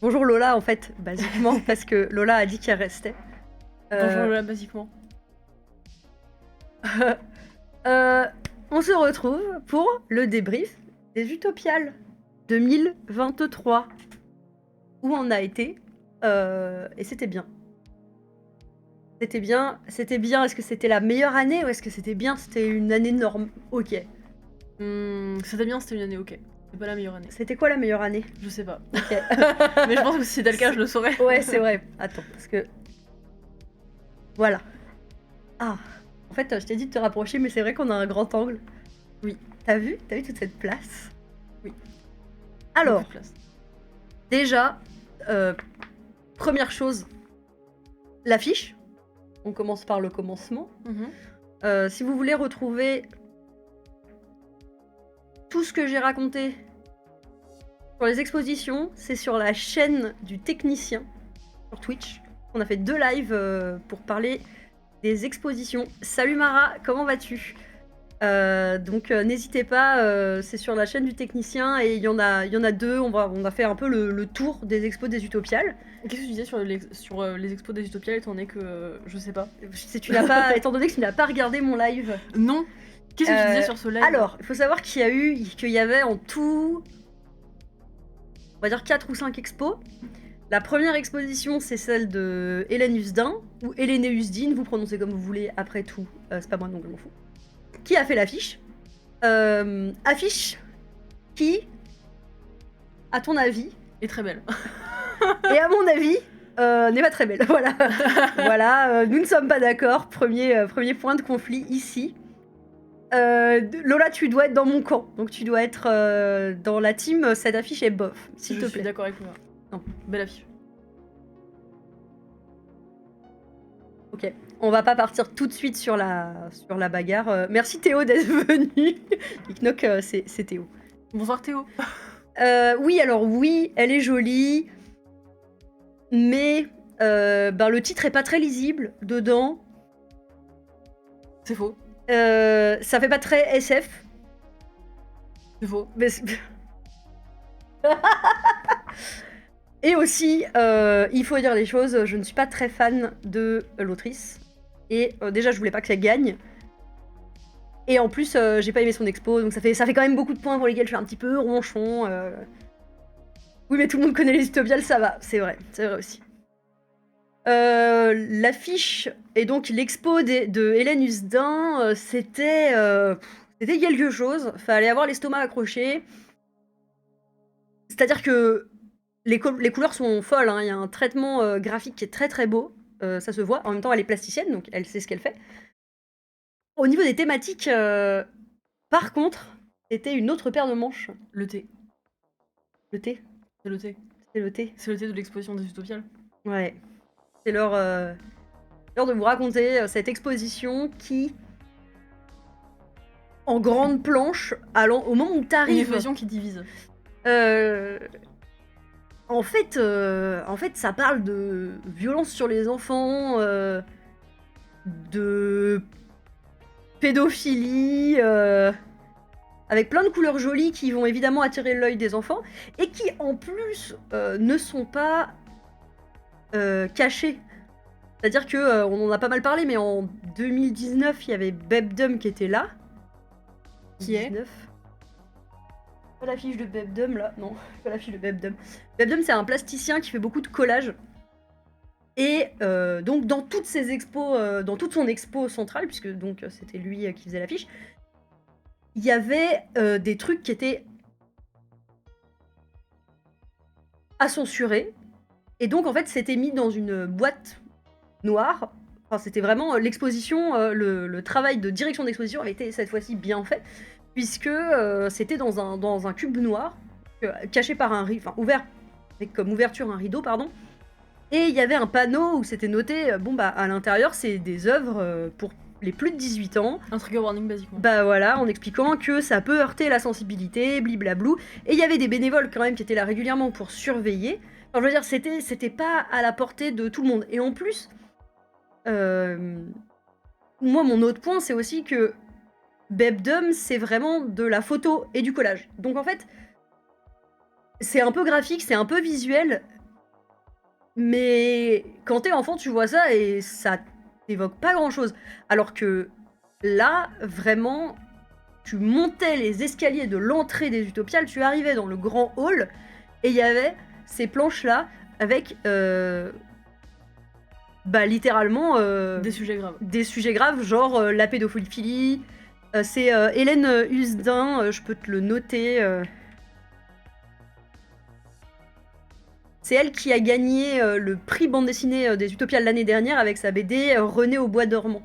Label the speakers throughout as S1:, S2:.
S1: Bonjour Lola, en fait, basiquement, parce que Lola a dit qu'elle restait.
S2: Bonjour Lola, basiquement.
S1: Euh, on se retrouve pour le débrief des Utopiales 2023. Où on a été, et c'était bien. C'était bien. Est-ce que c'était la meilleure année ou est-ce que c'était bien? C'était une année norme. Ok.
S2: C'était bien, c'était une année ok. C'est pas la meilleure année.
S1: C'était quoi la meilleure année?
S2: Je sais pas.
S1: Ok.
S2: Mais je pense que si c'était le cas, je le saurais.
S1: Ouais, c'est vrai. Attends, parce que. Voilà. Ah. En fait, je t'ai dit de te rapprocher, mais c'est vrai qu'on a un grand angle. Oui. T'as vu toute cette place?
S2: Oui.
S1: Alors,
S2: Beaucoup de place.
S1: déjà, première chose, l'affiche. On commence par le commencement. Si vous voulez retrouver tout ce que j'ai raconté sur les expositions, c'est sur la chaîne du technicien sur Twitch. On a fait 2 lives pour parler des expositions. Salut Mara, comment vas-tu? Donc n'hésitez pas, c'est sur la chaîne du technicien et il y en a 2. On a fait un peu le tour des expos des Utopiales.
S2: Qu'est-ce que tu disais sur les expos des Utopiales étant donné que je sais pas?
S1: Étant donné que tu n'as pas regardé mon live.
S2: Non. Qu'est-ce que tu disais sur ce live?
S1: Alors, il faut savoir qu'il y avait en tout, on va dire 4 ou 5 expos. La première exposition, c'est celle de Hélène Usdin, ou Hélène Usdine, vous prononcez comme vous voulez, après tout, c'est pas moi donc je m'en fous. Qui a fait l'affiche? Affiche qui, à ton avis,
S2: est très belle.
S1: et à mon avis, n'est pas très belle. Voilà, voilà, nous ne sommes pas d'accord. Premier point de conflit ici. Lola, tu dois être dans mon camp, donc tu dois être dans la team. Cette affiche est bof, s'il te plaît.
S2: Je suis d'accord avec Lola. Non, belle affiche.
S1: Ok, on va pas partir tout de suite sur la bagarre. Merci Théo d'être venu. Knock, c'est Théo.
S2: Bonsoir Théo.
S1: Oui, alors oui, elle est jolie, mais le titre est pas très lisible dedans.
S2: C'est faux.
S1: Ça fait pas très SF.
S2: C'est faux.
S1: Mais et aussi, il faut dire les choses, je ne suis pas très fan de l'autrice. Et déjà, je voulais pas que ça gagne. Et en plus, j'ai pas aimé son expo, donc ça fait quand même beaucoup de points pour lesquels je suis un petit peu ronchon. Oui, mais tout le monde connaît les Utopiales, ça va, c'est vrai aussi. L'affiche et donc l'expo de Hélène Usdin, c'était quelque chose. Fallait avoir l'estomac accroché. C'est-à-dire que les couleurs sont folles, hein. Il y a un traitement graphique qui est très très beau. Ça se voit. En même temps, elle est plasticienne, donc elle sait ce qu'elle fait. Au niveau des thématiques, par contre, c'était une autre paire de manches.
S2: Le thé.
S1: Le thé?
S2: C'est le thé.
S1: C'est le thé.
S2: C'est le thé de l'exposition des Utopiales.
S1: Ouais. C'est l'heure de vous raconter cette exposition qui, en grande planche, au moment où t'arrives...
S2: Une exposition qui divise.
S1: En fait, ça parle de violence sur les enfants, de pédophilie, avec plein de couleurs jolies qui vont évidemment attirer l'œil des enfants, et qui en plus ne sont pas cachées. C'est-à-dire que, on en a pas mal parlé, mais en 2019, il y avait Bebdum qui était là.
S2: Qui est
S1: 19. Pas l'affiche de Bebdum là, non, pas l'affiche de Bebdum. Bebdum, c'est un plasticien qui fait beaucoup de collages. Et donc dans toutes ses expos, dans toute son expo centrale, puisque donc c'était lui qui faisait l'affiche, il y avait des trucs qui étaient à censurer. Et donc en fait c'était mis dans une boîte noire. Enfin c'était vraiment l'exposition, le travail de direction d'exposition avait été cette fois-ci bien fait, puisque c'était dans un cube noir, caché par un rideau, enfin ouvert, avec comme ouverture un rideau, pardon. Et il y avait un panneau où c'était noté, à l'intérieur, c'est des œuvres pour les plus de 18 ans.
S2: un trigger warning basiquement.
S1: Bah voilà, en expliquant que ça peut heurter la sensibilité, bliblablou. Et il y avait des bénévoles quand même qui étaient là régulièrement pour surveiller. Enfin, je veux dire, c'était pas à la portée de tout le monde. Et en plus, moi, mon autre point, c'est aussi que Bebdum, c'est vraiment de la photo et du collage. Donc en fait, c'est un peu graphique, c'est un peu visuel, Mais quand t'es enfant, tu vois ça et ça t'évoque pas grand-chose. Alors que là, vraiment, tu montais les escaliers de l'entrée des Utopiales, tu arrivais dans le grand hall et il y avait ces planches-là avec, bah, littéralement,
S2: Des sujets graves.
S1: des sujets graves, genre, la pédophilie. C'est, Hélène, Husdin, je peux te le noter, c'est elle qui a gagné, le prix bande dessinée, des Utopiales l'année dernière avec sa BD, René au bois dormant.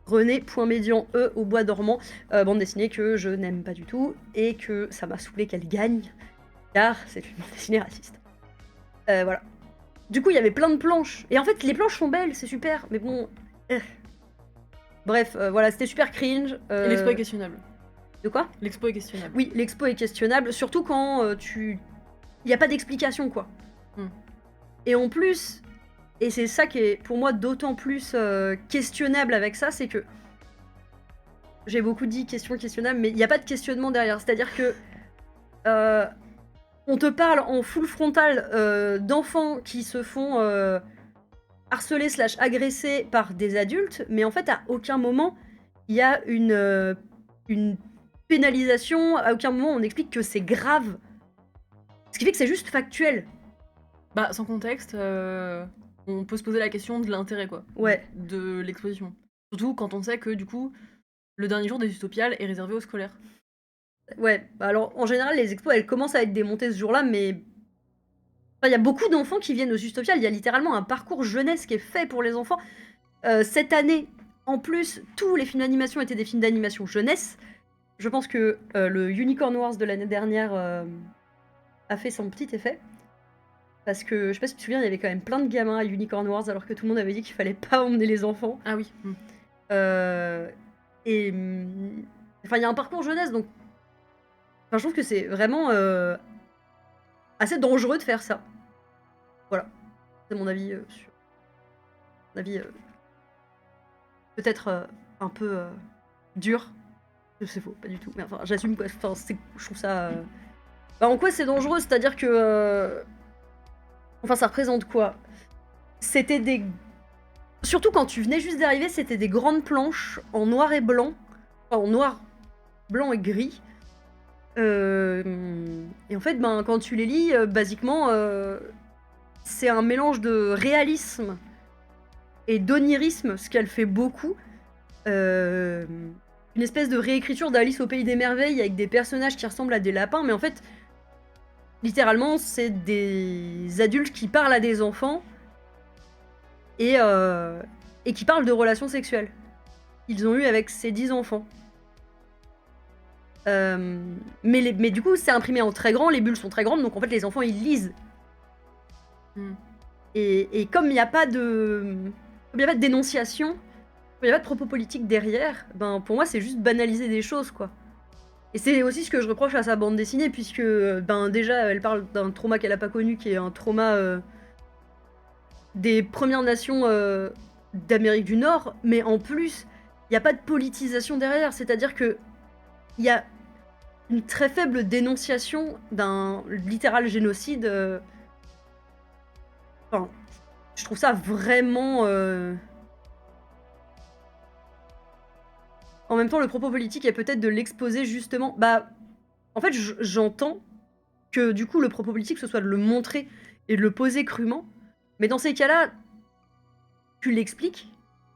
S1: René, point médian E au bois dormant, bande dessinée que je n'aime pas du tout et que ça m'a saoulé qu'elle gagne, car c'est une bande dessinée raciste. Voilà. Du coup, il y avait plein de planches. Et en fait, les planches sont belles, c'est super, mais bon. Bref, voilà, c'était super cringe.
S2: Et l'expo est questionnable.
S1: De quoi?
S2: L'expo est questionnable.
S1: Oui, l'expo est questionnable, surtout quand tu. Il n'y a pas d'explication, quoi. Et en plus, et c'est ça qui est pour moi d'autant plus questionnable avec ça, c'est que. J'ai beaucoup dit question questionnable, mais il n'y a pas de questionnement derrière. C'est-à-dire que. On te parle en full frontal d'enfants qui se font harceler / agresser par des adultes, mais en fait, à aucun moment, il y a une pénalisation, à aucun moment on explique que c'est grave. Ce qui fait que c'est juste factuel.
S2: Bah, sans contexte, on peut se poser la question de l'intérêt, quoi.
S1: Ouais.
S2: De l'exposition. Surtout quand on sait que, du coup, le dernier jour des Utopiales est réservé aux scolaires.
S1: Ouais, bah alors en général, les expos, elles commencent à être démontées ce jour-là, mais. Enfin, il y a beaucoup d'enfants qui viennent aux Utopiales. Il y a littéralement un parcours jeunesse qui est fait pour les enfants. Cette année, en plus, tous les films d'animation étaient des films d'animation jeunesse. Je pense que le Unicorn Wars de l'année dernière a fait son petit effet. Parce que, je sais pas si tu te souviens, il y avait quand même plein de gamins à Unicorn Wars alors que tout le monde avait dit qu'il fallait pas emmener les enfants.
S2: Ah oui.
S1: Et. Enfin, il y a un parcours jeunesse, donc. Enfin, je trouve que c'est vraiment assez dangereux de faire ça. Voilà. C'est mon avis sur. Mon avis peut-être un peu dur. C'est faux, pas du tout. Mais enfin, j'assume quoi. Enfin, je trouve ça. Bah, en quoi c'est dangereux? C'est-à-dire que. Enfin, ça représente quoi? C'était des. Surtout quand tu venais juste d'arriver, c'était des grandes planches en noir et blanc. Enfin, en noir, blanc et gris. Et en fait, ben, quand tu les lis, basiquement, c'est un mélange de réalisme et d'onirisme, ce qu'elle fait beaucoup. Une espèce de réécriture d'Alice au Pays des Merveilles avec des personnages qui ressemblent à des lapins, mais en fait, littéralement, c'est des adultes qui parlent à des enfants et qui parlent de relations sexuelles qu'ils ont eues avec ces 10 enfants. Mais du coup, c'est imprimé en très grand, les bulles sont très grandes, donc en fait, les enfants, ils lisent. Et comme il n'y a pas de dénonciation, il n'y a pas de propos politique derrière, ben pour moi, c'est juste banaliser des choses, quoi. Et c'est aussi ce que je reproche à sa bande dessinée, puisque ben déjà, elle parle d'un trauma qu'elle a pas connu, qui est un trauma des Premières Nations d'Amérique du Nord, mais en plus, il n'y a pas de politisation derrière, c'est-à-dire que il y a une très faible dénonciation d'un littéral génocide. Enfin, je trouve ça vraiment. En même temps, le propos politique est peut-être de l'exposer justement. Bah, en fait, j'entends que du coup, le propos politique, ce soit de le montrer et de le poser crûment. Mais dans ces cas-là, tu l'expliques,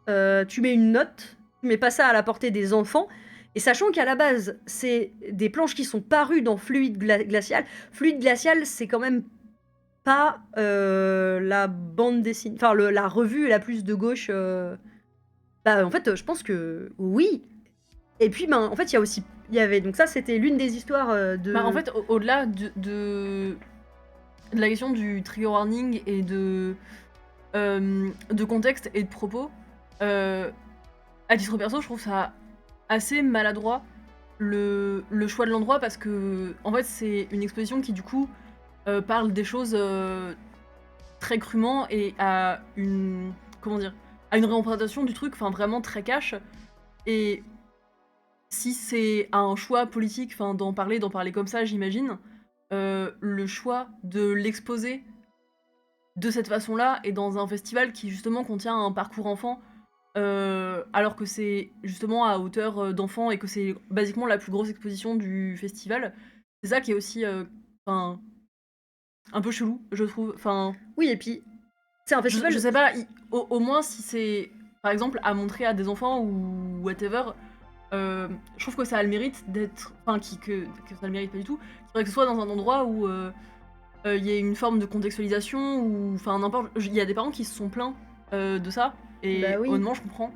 S1: tu mets une note, tu mets pas ça à la portée des enfants. Et sachant qu'à la base, c'est des planches qui sont parues dans Fluide Glacial. Fluide Glacial, c'est quand même pas la bande dessinée, enfin la revue la plus de gauche. Bah en fait, je pense que oui. Et puis ben en fait, il y avait donc ça, c'était l'une des histoires de.
S2: Bah en fait, au-delà de la question du trigger warning et de contexte et de propos, à titre perso, je trouve ça assez maladroit le choix de l'endroit parce que en fait c'est une exposition qui du coup parle des choses très crûment et à une à une représentation du truc, enfin vraiment très cash. Et si c'est un choix politique, enfin d'en parler comme ça, j'imagine, le choix de l'exposer de cette façon-là et dans un festival qui justement contient un parcours enfant, alors que c'est justement à hauteur, d'enfant et que c'est basiquement la plus grosse exposition du festival. C'est ça qui est aussi, enfin, un peu chelou, je trouve. Enfin,
S1: Oui, et puis, c'est un
S2: je
S1: festival.
S2: sais pas, i au moins si c'est, par exemple, à montrer à des enfants ou whatever, je trouve que ça a le mérite d'être, enfin, que ça a le mérite pas du tout. Il faudrait que ce soit dans un endroit où, il y ait une forme de contextualisation ou enfin n'importe. Il y a des parents qui se sont plaints, de ça
S1: Bah
S2: et
S1: oui.
S2: honnêtement je comprends.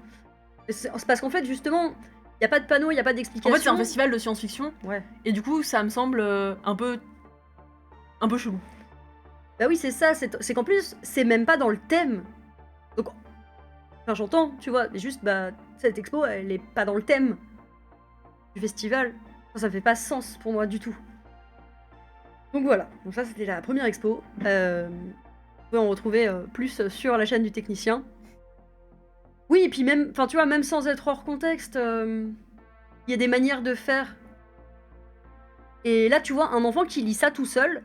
S1: C'est parce qu'en fait, justement, il y a pas de panneau, il y a pas
S2: En fait, c'est
S1: d'explication.
S2: un festival de science-fiction
S1: Ouais.
S2: et du coup, ça me semble, un peu chelou.
S1: Bah oui, c'est ça, c'est qu'en plus, c'est même pas dans le thème. Donc, enfin, j'entends, tu vois, mais juste, bah, cette expo, elle est pas dans le thème du festival. Enfin, ça fait pas sens pour moi du tout. Donc voilà, donc ça c'était la première expo. Vous pouvez en retrouver plus sur la chaîne du technicien. Oui, et puis même, enfin tu vois, même sans être hors contexte, il y a des manières de faire. Et là, tu vois, un enfant qui lit ça tout seul,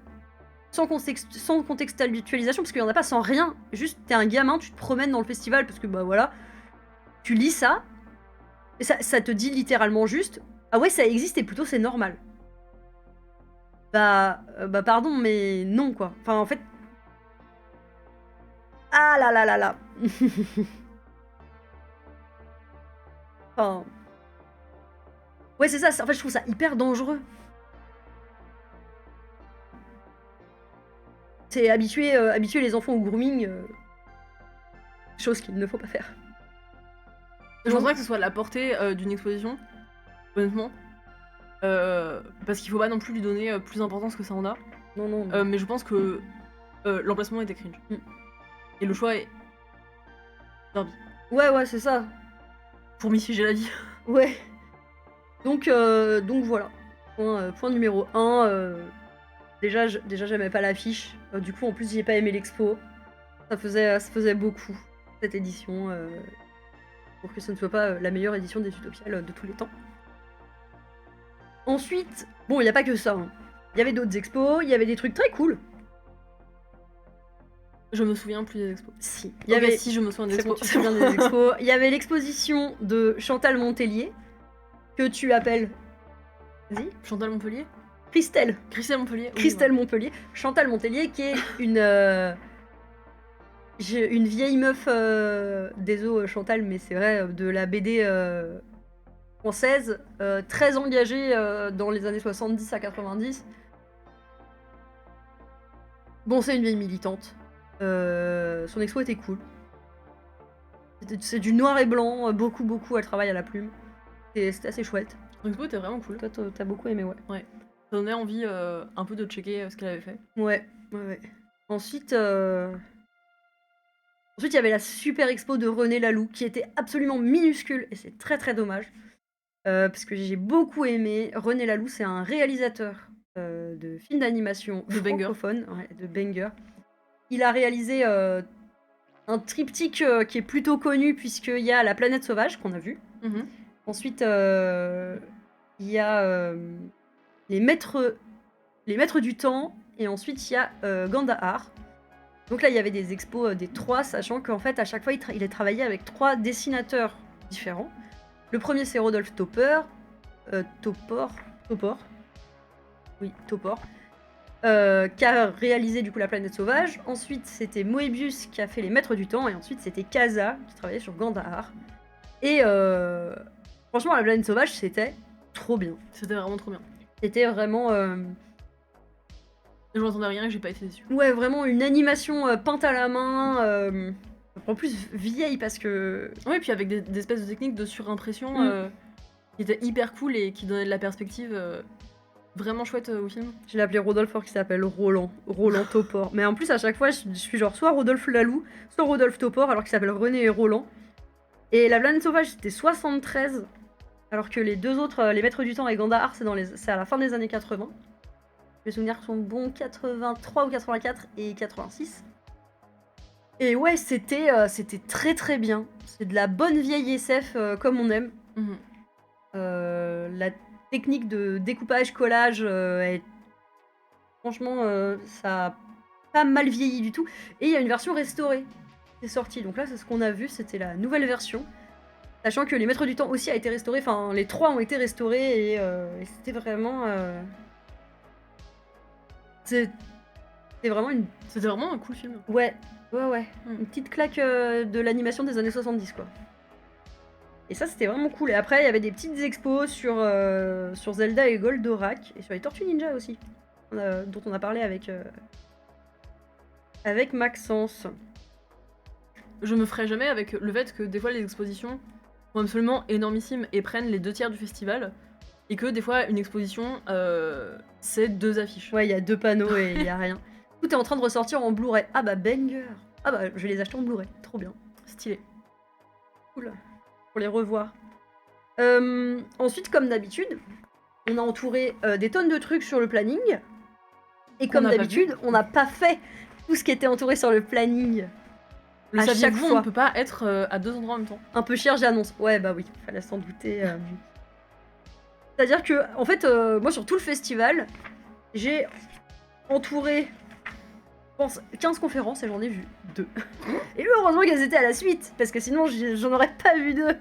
S1: sans contextualisation, parce qu'il y en a pas, sans rien. Juste, t'es un gamin, tu te promènes dans le festival, parce que bah voilà, tu lis ça, et ça te dit littéralement juste, ah ouais, ça existe et plutôt c'est normal. Bah pardon, mais non quoi. Enfin en fait, ah là là là là. Enfin, ouais c'est ça. En fait, je trouve ça hyper dangereux. C'est habituer les enfants au grooming, chose qu'il ne faut pas faire.
S2: Je pense pas que ce soit à la portée, d'une exposition, honnêtement. Parce qu'il faut pas non plus lui donner, plus d'importance que ça en a.
S1: Non, non.
S2: Mais je pense que, l'emplacement était cringe.
S1: Mm.
S2: Et le choix est
S1: Ouais, ouais, c'est ça.
S2: pour missiger la vie.
S1: Ouais. Donc voilà. Point numéro 1. Déjà, j'aimais pas l'affiche. Du coup, en plus, j'ai pas aimé l'expo. Ça faisait beaucoup, cette édition, pour que ce ne soit pas la meilleure édition des Utopiales de tous les temps. Ensuite, bon, il n'y a pas que ça. Hein. Il y avait d'autres expos, il y avait des trucs très cool.
S2: Je me souviens plus des expos.
S1: Si.
S2: Si, je me souviens des
S1: C'est bon,
S2: expos.
S1: tu te souviens des expos. Il y avait l'exposition de Chantal Montellier, que tu appelles... Vas-y.
S2: Chantal Montpellier
S1: Christelle.
S2: Christelle Montpellier. Oui,
S1: Christelle Montpellier. Chantal Montellier, qui est une vieille meuf, désolé Chantal, mais c'est vrai, de la BD française, très engagée dans les années 70 à 90. Bon, c'est une vieille militante. Son expo était cool. C'est du noir et blanc, beaucoup, elle travaille à la plume. C'était assez chouette.
S2: Son expo était vraiment cool.
S1: Toi, t'as beaucoup aimé, ouais.
S2: Ouais. Ça donnait envie un peu de checker ce qu'elle avait fait.
S1: Ouais. Ensuite, il y avait la super expo de René Laloux, qui était absolument minuscule, et c'est très très dommage. Parce que j'ai beaucoup aimé. René Laloux, c'est un réalisateur de films d'animation
S2: De banger.
S1: francophone, ouais, de banger. Il a réalisé un triptyque qui est plutôt connu, puisqu'il y a La planète sauvage, qu'on a vu.
S2: Mhm.
S1: Ensuite, il y a les maîtres du temps, et ensuite il y a Gandahar. Donc là, il y avait des expos des trois, sachant qu'en fait, à chaque fois, il a travaillé avec trois dessinateurs différents. Le premier, c'est Rodolphe Topor. Oui, Topor. Qui a réalisé du coup La planète sauvage. Ensuite, c'était Moebius qui a fait Les Maîtres du Temps. Et ensuite, c'était Casa qui travaillait sur Gandahar. Et franchement, La planète sauvage, c'était trop bien.
S2: C'était vraiment trop bien.
S1: C'était vraiment...
S2: Je m'attendais à rien et j'ai pas été déçue.
S1: Ouais, vraiment une animation peinte à la main. En plus, vieille parce que...
S2: Ouais, puis avec des espèces de techniques de surimpression qui étaient hyper cool et qui donnaient de la perspective vraiment chouette au film.
S1: Je l'ai appelé Rodolphe, or qui s'appelle Roland Topor. Mais en plus, à chaque fois, je suis genre soit Rodolphe Laloux, soit Rodolphe Topor, alors qu'il s'appelle René et Roland. Et La planète sauvage, c'était 73, alors que les deux autres, Les Maîtres du Temps et Gandahar, c'est à la fin des années 80. Mes souvenirs sont bons, 83 ou 84 et 86. Et ouais, c'était très très bien. C'est de la bonne vieille SF comme on aime.
S2: Mhm.
S1: La technique de découpage, collage est... Franchement, ça pas mal vieilli du tout. Et il y a une version restaurée qui est sortie. Donc là, c'est ce qu'on a vu, c'était la nouvelle version. Sachant que les Maîtres du Temps aussi a été restauré, enfin les 3 ont été restaurés et c'était vraiment... C'était vraiment une...
S2: C'était vraiment un cool film.
S1: Ouais, ouais.
S2: Mm.
S1: Une petite claque de l'animation des années 70, quoi. Et ça, c'était vraiment cool. Et après, il y avait des petites expos sur Zelda et Goldorak, et sur les Tortues Ninja aussi, dont on a parlé avec Maxence.
S2: Je me ferai jamais avec le fait que des fois les expositions sont absolument énormissimes et prennent les 2 tiers du festival, et que des fois une exposition c'est 2 affiches.
S1: Ouais, il y a 2 panneaux et il y a rien. Tout est en train de ressortir en Blu-ray. Ah bah banger. Ah bah je vais les acheter en Blu-ray, trop bien.
S2: Stylé.
S1: Cool. Pour les revoir. Ensuite, comme d'habitude, on a entouré des tonnes de trucs sur le planning. Et comme d'habitude, on n'a pas fait tout ce qui était entouré sur le planning.
S2: Le
S1: à chaque
S2: saviez-vous,
S1: fois.
S2: on ne peut pas être à 2 endroits en même temps.
S1: Un peu cher, j'annonce. Ouais, bah oui, fallait s'en douter. C'est-à-dire que, en fait, moi sur tout le festival, j'ai entouré, je pense, 15 conférences et j'en ai vu 2. Et heureusement qu'elles étaient à la suite, parce que sinon j'en aurais pas vu 2.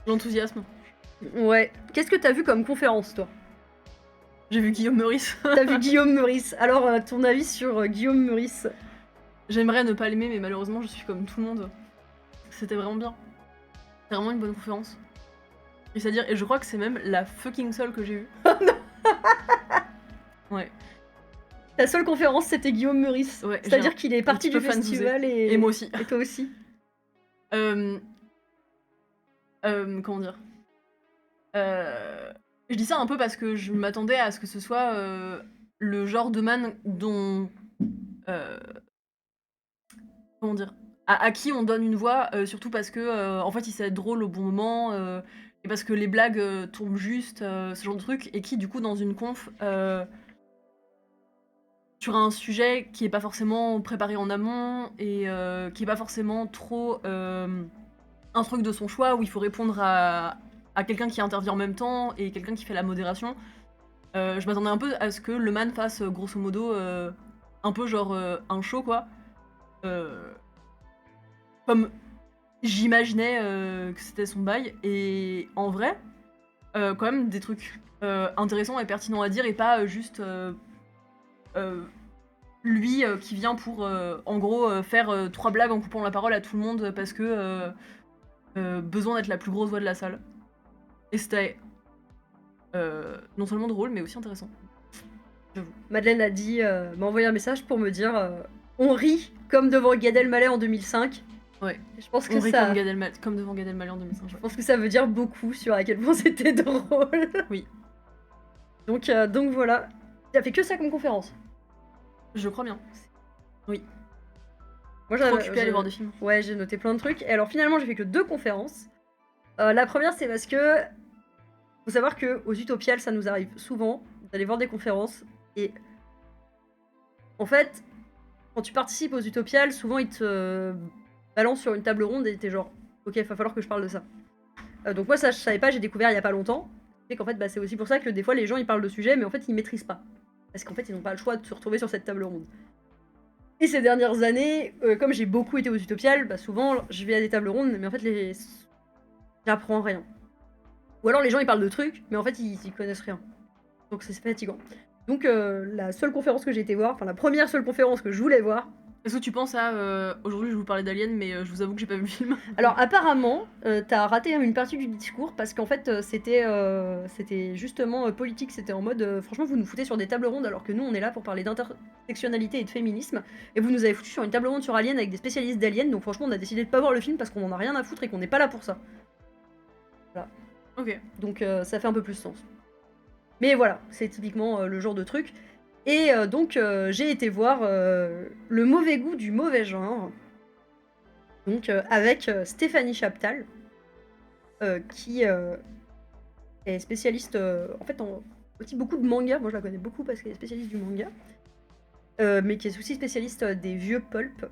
S2: L'enthousiasme.
S1: Ouais. Qu'est-ce que t'as vu comme conférence, toi?
S2: J'ai vu Guillaume Meurice.
S1: T'as vu Guillaume Meurice. Alors, ton avis sur Guillaume Meurice?
S2: J'aimerais ne pas l'aimer, mais malheureusement, je suis comme tout le monde. C'était vraiment bien. C'était vraiment une bonne conférence. Et c'est-à-dire, et je crois que c'est même la fucking seule que j'ai vue.
S1: Oh non.
S2: Ouais.
S1: Ta seule conférence, c'était Guillaume Meurice.
S2: Ouais,
S1: c'est-à-dire qu'il est parti du festival
S2: et moi aussi.
S1: Et toi aussi.
S2: Comment dire Je dis ça un peu parce que je m'attendais à ce que ce soit le genre de man dont... comment dire, à qui on donne une voix, surtout parce que en fait il sait être drôle au bon moment, et parce que les blagues tombent juste, ce genre de truc, et qui du coup dans une conf sur un sujet qui est pas forcément préparé en amont et qui est pas forcément trop un truc de son choix où il faut répondre à quelqu'un qui intervient en même temps et quelqu'un qui fait la modération. Je m'attendais un peu à ce que le man fasse grosso modo un peu genre un show quoi. Comme j'imaginais que c'était son bail, et en vrai, quand même des trucs intéressants et pertinents à dire, et pas juste lui qui vient pour en gros faire 3 blagues en coupant la parole à tout le monde parce que besoin d'être la plus grosse voix de la salle. Et c'était non seulement drôle mais aussi intéressant. J'avoue.
S1: Madeleine a dit, m'a envoyé un message pour me dire on rit comme devant Gad Elmaleh en 2005.
S2: Ouais.
S1: Je pense que
S2: on rit
S1: ça...
S2: comme devant Gad Elmaleh en 2005.
S1: Je pense que ça veut dire beaucoup sur à quel point c'était drôle.
S2: Oui.
S1: Donc voilà. T'as fait que ça comme conférence?
S2: Je crois bien. Oui.
S1: Moi
S2: Trop occupée à aller voir des films.
S1: Ouais, j'ai noté plein de trucs. Et alors finalement, j'ai fait que 2 conférences. La première, c'est parce que faut savoir que aux Utopiales, ça nous arrive souvent d'aller voir des conférences. Et en fait, quand tu participes aux Utopiales, souvent ils te balancent sur une table ronde et t'es genre, ok, il va falloir que je parle de ça. Donc moi, ça, je savais pas, j'ai découvert il y a pas longtemps. Et qu'en fait, bah, c'est aussi pour ça que des fois, les gens ils parlent de sujets, mais en fait, ils maîtrisent pas. Parce qu'en fait, ils n'ont pas le choix de se retrouver sur cette table ronde. Et ces dernières années, comme j'ai beaucoup été aux Utopiales, bah souvent je vais à des tables rondes, mais en fait j'apprends rien. Ou alors les gens ils parlent de trucs, mais en fait ils connaissent rien. Donc c'est fatigant. Donc la seule conférence que j'ai été voir, enfin la première seule conférence que je voulais voir.
S2: Est-ce que tu penses à aujourd'hui je vous parlais d'Alien, mais je vous avoue que j'ai pas vu le film.
S1: Alors apparemment, t'as raté une partie du discours parce qu'en fait c'était justement politique, c'était en mode franchement vous nous foutez sur des tables rondes alors que nous on est là pour parler d'intersectionnalité et de féminisme, et vous nous avez foutu sur une table ronde sur Alien avec des spécialistes d'Alien, donc franchement on a décidé de pas voir le film parce qu'on en a rien à foutre et qu'on n'est pas là pour ça. Voilà.
S2: Ok.
S1: Donc ça fait un peu plus sens. Mais voilà, c'est typiquement le genre de truc. Et donc j'ai été voir Le mauvais goût du mauvais genre. Donc avec Stéphanie Chaptal, qui est spécialiste en fait aussi beaucoup de manga. Moi je la connais beaucoup parce qu'elle est spécialiste du manga. Mais qui est aussi spécialiste des vieux pulp.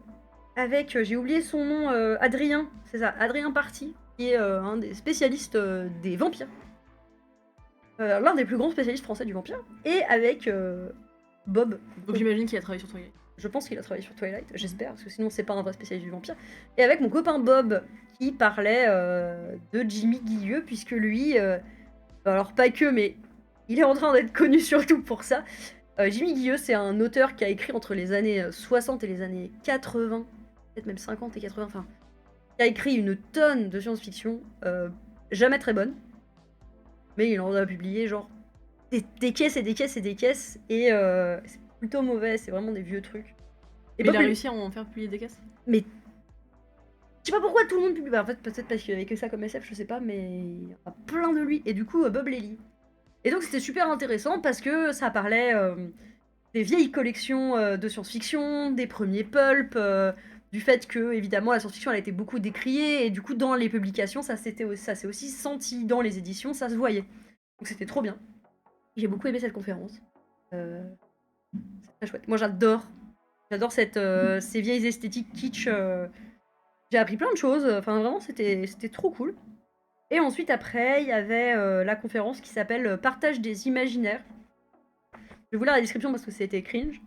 S1: Avec, j'ai oublié son nom, Adrien, c'est ça, Adrien Party, qui est un des spécialistes des vampires. L'un des plus grands spécialistes français du vampire. Et avec Bob.
S2: Donc j'imagine qu'il a travaillé sur Twilight.
S1: Je pense qu'il a travaillé sur Twilight, j'espère, parce que sinon c'est pas un vrai spécialiste du vampire. Et avec mon copain Bob, qui parlait de Jimmy Guilleux, puisque lui, alors pas que, mais il est en train d'être connu surtout pour ça. Jimmy Guilleux, c'est un auteur qui a écrit entre les années 60 et les années 80, peut-être même 50 et 80, enfin, qui a écrit une tonne de science-fiction, jamais très bonne, mais il en a publié genre des caisses et des caisses et des caisses, et c'est plutôt mauvais, c'est vraiment des vieux trucs. Et
S2: Mais il
S1: Bob,
S2: a réussi à en faire publier des caisses.
S1: mais je sais pas pourquoi tout le monde publie. Bah, en fait, peut-être parce qu'il y avait que ça comme SF, je sais pas, mais il y en a plein de lui. Et du coup, Bob les lit. Et donc, c'était super intéressant parce que ça parlait des vieilles collections de science-fiction, des premiers pulp, du fait que, évidemment, la science-fiction, elle a été beaucoup décriée. Et du coup, dans les publications, ça s'est aussi senti dans les éditions, ça se voyait. Donc, c'était trop bien. J'ai beaucoup aimé cette conférence. C'est très chouette. Moi, j'adore ces vieilles esthétiques kitsch. J'ai appris plein de choses, enfin vraiment c'était trop cool. Et ensuite après, il y avait la conférence qui s'appelle Partage des imaginaires. Je vais vous lire la description parce que c'était cringe.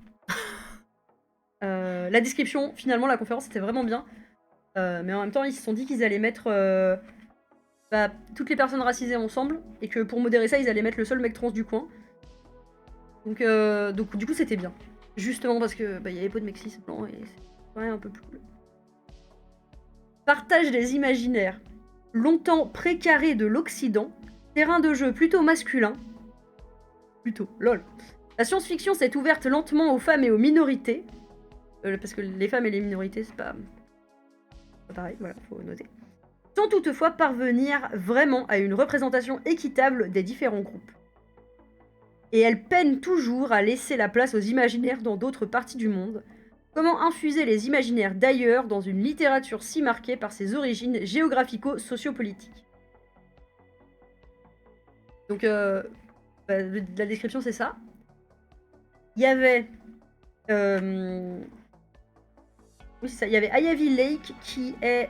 S1: La description, finalement la conférence c'était vraiment bien. Mais en même temps ils se sont dit qu'ils allaient mettre toutes les personnes racisées ensemble et que pour modérer ça ils allaient mettre le seul mec trans du coin. Donc du coup c'était bien. Justement parce que il y avait pas de mecs cis blancs et c'est quand même un peu plus cool. Partage des imaginaires. Longtemps précaré de l'Occident, terrain de jeu plutôt masculin. Plutôt, lol. La science-fiction s'est ouverte lentement aux femmes et aux minorités. Parce que les femmes et les minorités, c'est pas pareil, voilà, faut noter. Sans toutefois parvenir vraiment à une représentation équitable des différents groupes. Et elle peine toujours à laisser la place aux imaginaires dans d'autres parties du monde. Comment infuser les imaginaires d'ailleurs dans une littérature si marquée par ses origines géographico-sociopolitiques. Donc, la description, c'est ça. Il y avait... oui, c'est ça. Il y avait Ayavi Lake, qui est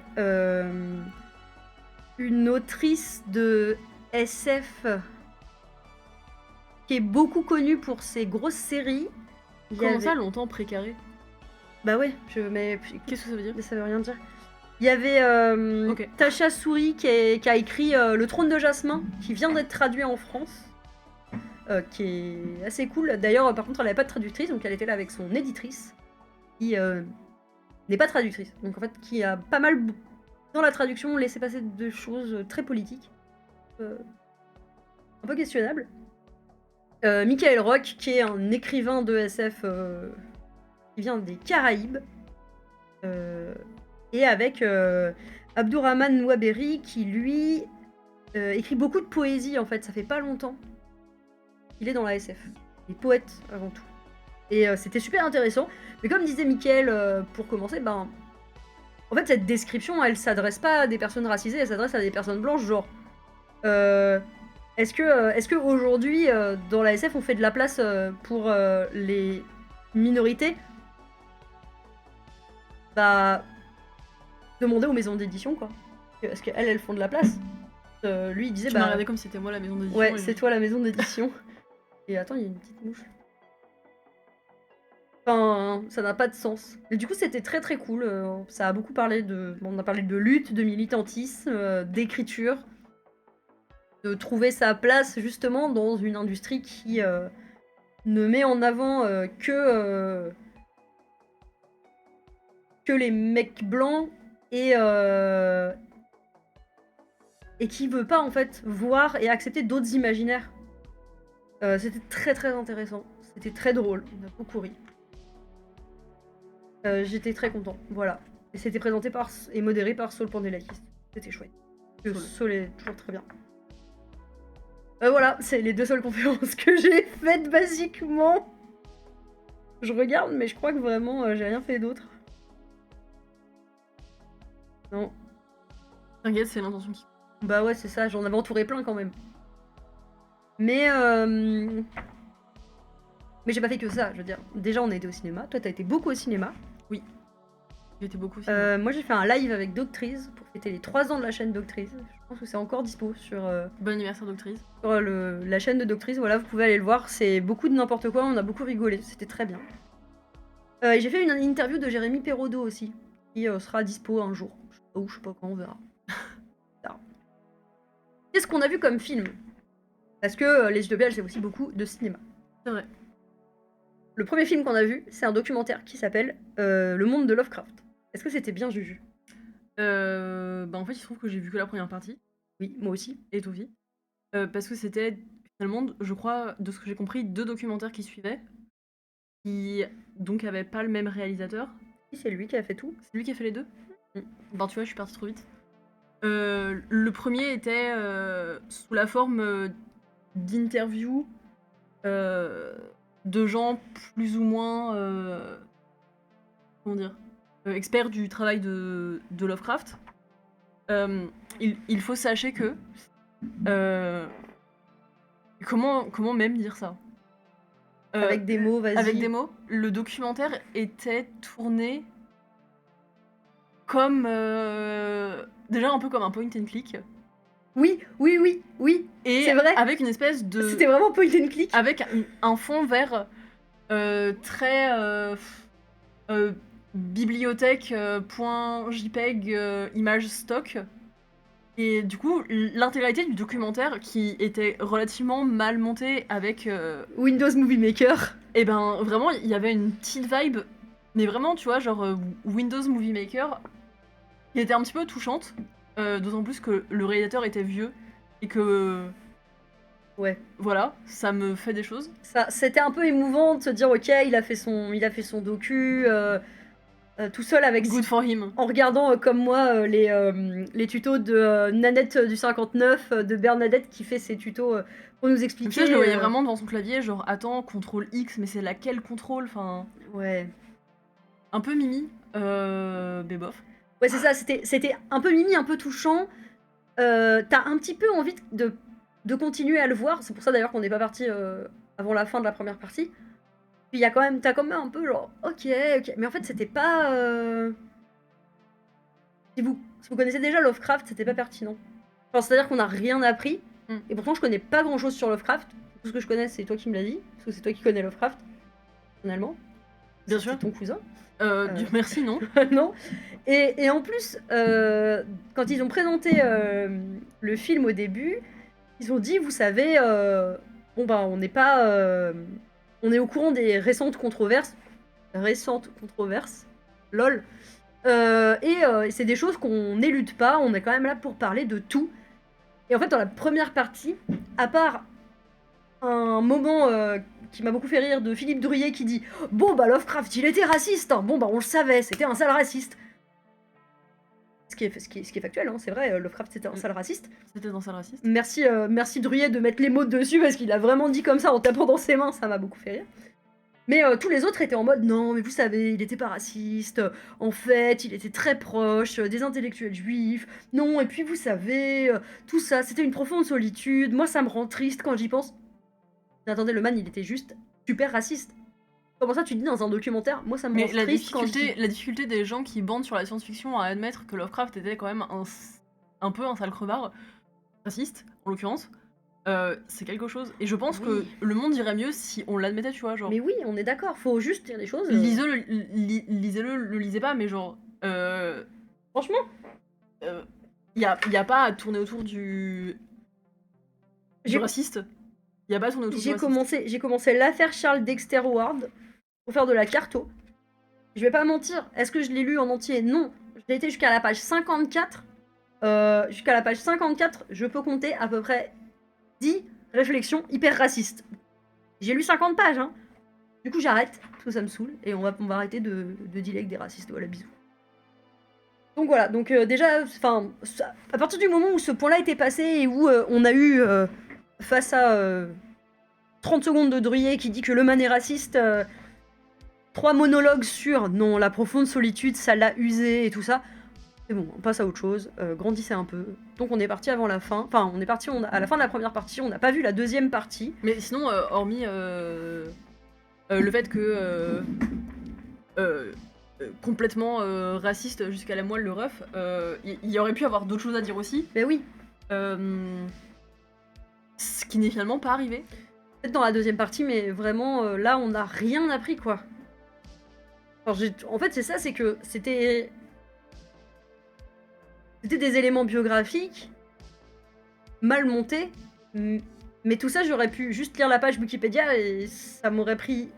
S1: une autrice de SF qui est beaucoup connue pour ses grosses séries.
S2: Comment ça, longtemps précaré?
S1: Bah ouais, mais
S2: qu'est-ce que ça veut dire?
S1: Ça veut rien dire. Il y avait Tasha Souri qui a écrit Le Trône de Jasmin, qui vient d'être traduit en France, qui est assez cool. D'ailleurs, par contre, elle n'avait pas de traductrice, donc elle était là avec son éditrice, qui n'est pas traductrice. Donc en fait, qui a pas mal, dans la traduction, laissé passer de choses très politiques. Un peu questionnables. Michael Rock, qui est un écrivain de SF qui vient des Caraïbes. Et avec Abdourahmane Nouaberi qui lui écrit beaucoup de poésie en fait, ça fait pas longtemps. Il est dans la SF. Il est poète avant tout. Et c'était super intéressant. Mais comme disait Mickaël pour commencer, en fait cette description elle s'adresse pas à des personnes racisées, elle s'adresse à des personnes blanches, genre est-ce que aujourd'hui dans la SF on fait de la place pour les minorités? Demander aux maisons d'édition, quoi. Parce qu'elles, elles font de la place. Lui, il disait,
S2: tu m'as regardé comme si c'était moi la maison d'édition.
S1: Ouais, c'est toi la maison d'édition. Et attends, il y a une petite mouche. Enfin, ça n'a pas de sens. Et du coup, c'était très très cool. Ça a beaucoup parlé de... on a parlé de lutte, de militantisme, d'écriture. De trouver sa place, justement, dans une industrie qui ne met en avant que les mecs blancs et qui veut pas en fait voir et accepter d'autres imaginaires. C'était très très intéressant, c'était très drôle, on a beaucoup ri. J'étais très content, voilà. Et c'était présenté par et modéré par Saul Pandelakis. C'était chouette. Saul est toujours très bien. Voilà, c'est les deux seules conférences que j'ai faites basiquement. Je regarde, mais je crois que vraiment j'ai rien fait d'autre. Non.
S2: T'inquiète, c'est l'intention qui...
S1: Bah ouais, c'est ça, j'en avais entouré plein quand même. Mais j'ai pas fait que ça, je veux dire. Déjà, on a été au cinéma. Toi, t'as été beaucoup au cinéma.
S2: Oui. J'ai été beaucoup au cinéma.
S1: Moi, j'ai fait un live avec Doctrice pour fêter les 3 ans de la chaîne Doctrice. Je pense que c'est encore dispo sur...
S2: Bon anniversaire Doctrice.
S1: Sur la chaîne de Doctrice, voilà, vous pouvez aller le voir. C'est beaucoup de n'importe quoi, on a beaucoup rigolé, c'était très bien. Et j'ai fait une interview de Jérémy Perraudot aussi, qui sera dispo un jour. Je sais pas où, je sais pas quand, on verra. Ça. Qu'est-ce qu'on a vu comme film? Parce que les Utopiales, c'est aussi beaucoup de cinéma.
S2: C'est vrai.
S1: Le premier film qu'on a vu, c'est un documentaire qui s'appelle Le monde de Lovecraft. Est-ce que c'était bien, Juju?
S2: Bah en fait, il se trouve que j'ai vu que la première partie,
S1: Oui, moi aussi.
S2: et Tofi. Parce que c'était finalement, je crois, de ce que j'ai compris, 2 documentaires qui suivaient, qui donc avaient pas le même réalisateur.
S1: Oui, c'est lui qui a fait tout.
S2: C'est lui qui a fait les 2?
S1: Mm.
S2: Ben tu vois, je suis partie trop vite. Le premier était sous la forme d'interviews de gens plus ou moins, comment dire, experts du travail de Lovecraft. Il faut sachez que comment même dire ça?
S1: Avec des mots, vas-y.
S2: Avec des mots, le documentaire était tourné comme déjà un peu comme un point and click.
S1: Oui, oui, oui, oui.
S2: Et
S1: c'est vrai.
S2: avec une espèce de.
S1: C'était vraiment point and click.
S2: Avec un fond vert très bibliothèque .jpeg image stock. Et du coup, l'intégralité du documentaire, qui était relativement mal montée avec...
S1: Windows Movie Maker.
S2: Et ben, vraiment, il y avait une petite vibe, mais vraiment, tu vois, genre Windows Movie Maker, qui était un petit peu touchante, d'autant plus que le réalisateur était vieux, et que...
S1: Ouais.
S2: Voilà, ça me fait des choses.
S1: C'était un peu émouvant de se dire, ok, il a fait son docu... tout seul avec
S2: Good for him.
S1: En regardant comme moi les tutos de Nanette du 59, de Bernadette qui fait ses tutos pour nous expliquer.
S2: Tu sais, je le voyais vraiment devant son clavier, genre attends, CTRL X, mais c'est laquelle contrôle, enfin.
S1: Ouais.
S2: Un peu Mimi, mais bof.
S1: Ouais, c'est ça, c'était un peu Mimi, un peu touchant. T'as un petit peu envie de continuer à le voir, c'est pour ça d'ailleurs qu'on n'est pas parti avant la fin de la première partie. Puis t'as quand même un peu genre, ok, mais en fait c'était pas... Si vous connaissez déjà Lovecraft, c'était pas pertinent. Enfin, c'est-à-dire qu'on n'a rien appris, et pourtant je connais pas grand-chose sur Lovecraft. Tout ce que je connais, c'est toi qui me l'as dit, parce que c'est toi qui connais Lovecraft, personnellement.
S2: Bien sûr.
S1: C'est ton cousin.
S2: Dieu merci, non.
S1: Non. Et en plus, quand ils ont présenté le film au début, ils ont dit, vous savez, bon bah on n'est pas... on est au courant des récentes controverses. Lol. Et c'est des choses qu'on n'élude pas, on est quand même là pour parler de tout. Et en fait, dans la première partie, à part un moment qui m'a beaucoup fait rire de Philippe Drouillet qui dit « Bon bah Lovecraft, il était raciste, hein. Bon bah on le savait, c'était un sale raciste. » Ce qui est factuel, hein, c'est vrai, Lovecraft c'était un sale raciste.
S2: C'était un sale raciste.
S1: Merci Drouillet de mettre les mots dessus parce qu'il a vraiment dit comme ça en tapant dans ses mains, ça m'a beaucoup fait rire. Mais tous les autres étaient en mode non, mais vous savez, il était pas raciste. En fait, il était très proche des intellectuels juifs. Non, et puis vous savez, tout ça, c'était une profonde solitude. Moi, ça me rend triste quand j'y pense. Mais attendez, le man, il était juste super raciste. Comment ça, tu dis dans un documentaire? Moi, ça me rend triste quand
S2: la difficulté des gens qui bandent sur la science-fiction à admettre que Lovecraft était quand même un peu un sale crevard, raciste, en l'occurrence. C'est quelque chose. Et je pense que le monde irait mieux si on l'admettait, tu vois, genre.
S1: Mais oui, on est d'accord, faut juste dire les choses.
S2: Lisez-le, le lisez pas, mais genre.
S1: Franchement,
S2: y a pas à tourner autour du raciste. Y a pas à tourner autour du raciste.
S1: J'ai commencé l'affaire Charles Dexter Ward pour faire de la carto. Je vais pas mentir, est-ce que je l'ai lu en entier? Non. J'ai été jusqu'à la page 54. Jusqu'à la page 54, je peux compter à peu près 10 réflexions hyper racistes. J'ai lu 50 pages, hein. Du coup, j'arrête, parce que ça me saoule, et on va arrêter de dealer avec des racistes. Voilà, bisous. Donc voilà, donc déjà, enfin, à partir du moment où ce point-là était passé et où on a eu face à 30 secondes de Drouillet qui dit que le man est raciste, 3 monologues sur non, la profonde solitude, ça l'a usé et tout ça. C'est bon, on passe à autre chose, grandissez un peu. Donc on est parti avant la fin, enfin on est parti à la fin de la première partie, on n'a pas vu la deuxième partie.
S2: Mais sinon, hormis le fait que complètement raciste jusqu'à la moelle le ref, il y aurait pu avoir d'autres choses à dire aussi.
S1: Mais oui.
S2: Ce qui n'est finalement pas arrivé.
S1: Peut-être dans la deuxième partie, mais vraiment là on n'a rien appris quoi. Alors en fait, c'est ça, c'est que c'était des éléments biographiques mal montés, mais tout ça, j'aurais pu juste lire la page Wikipédia et ça m'aurait pris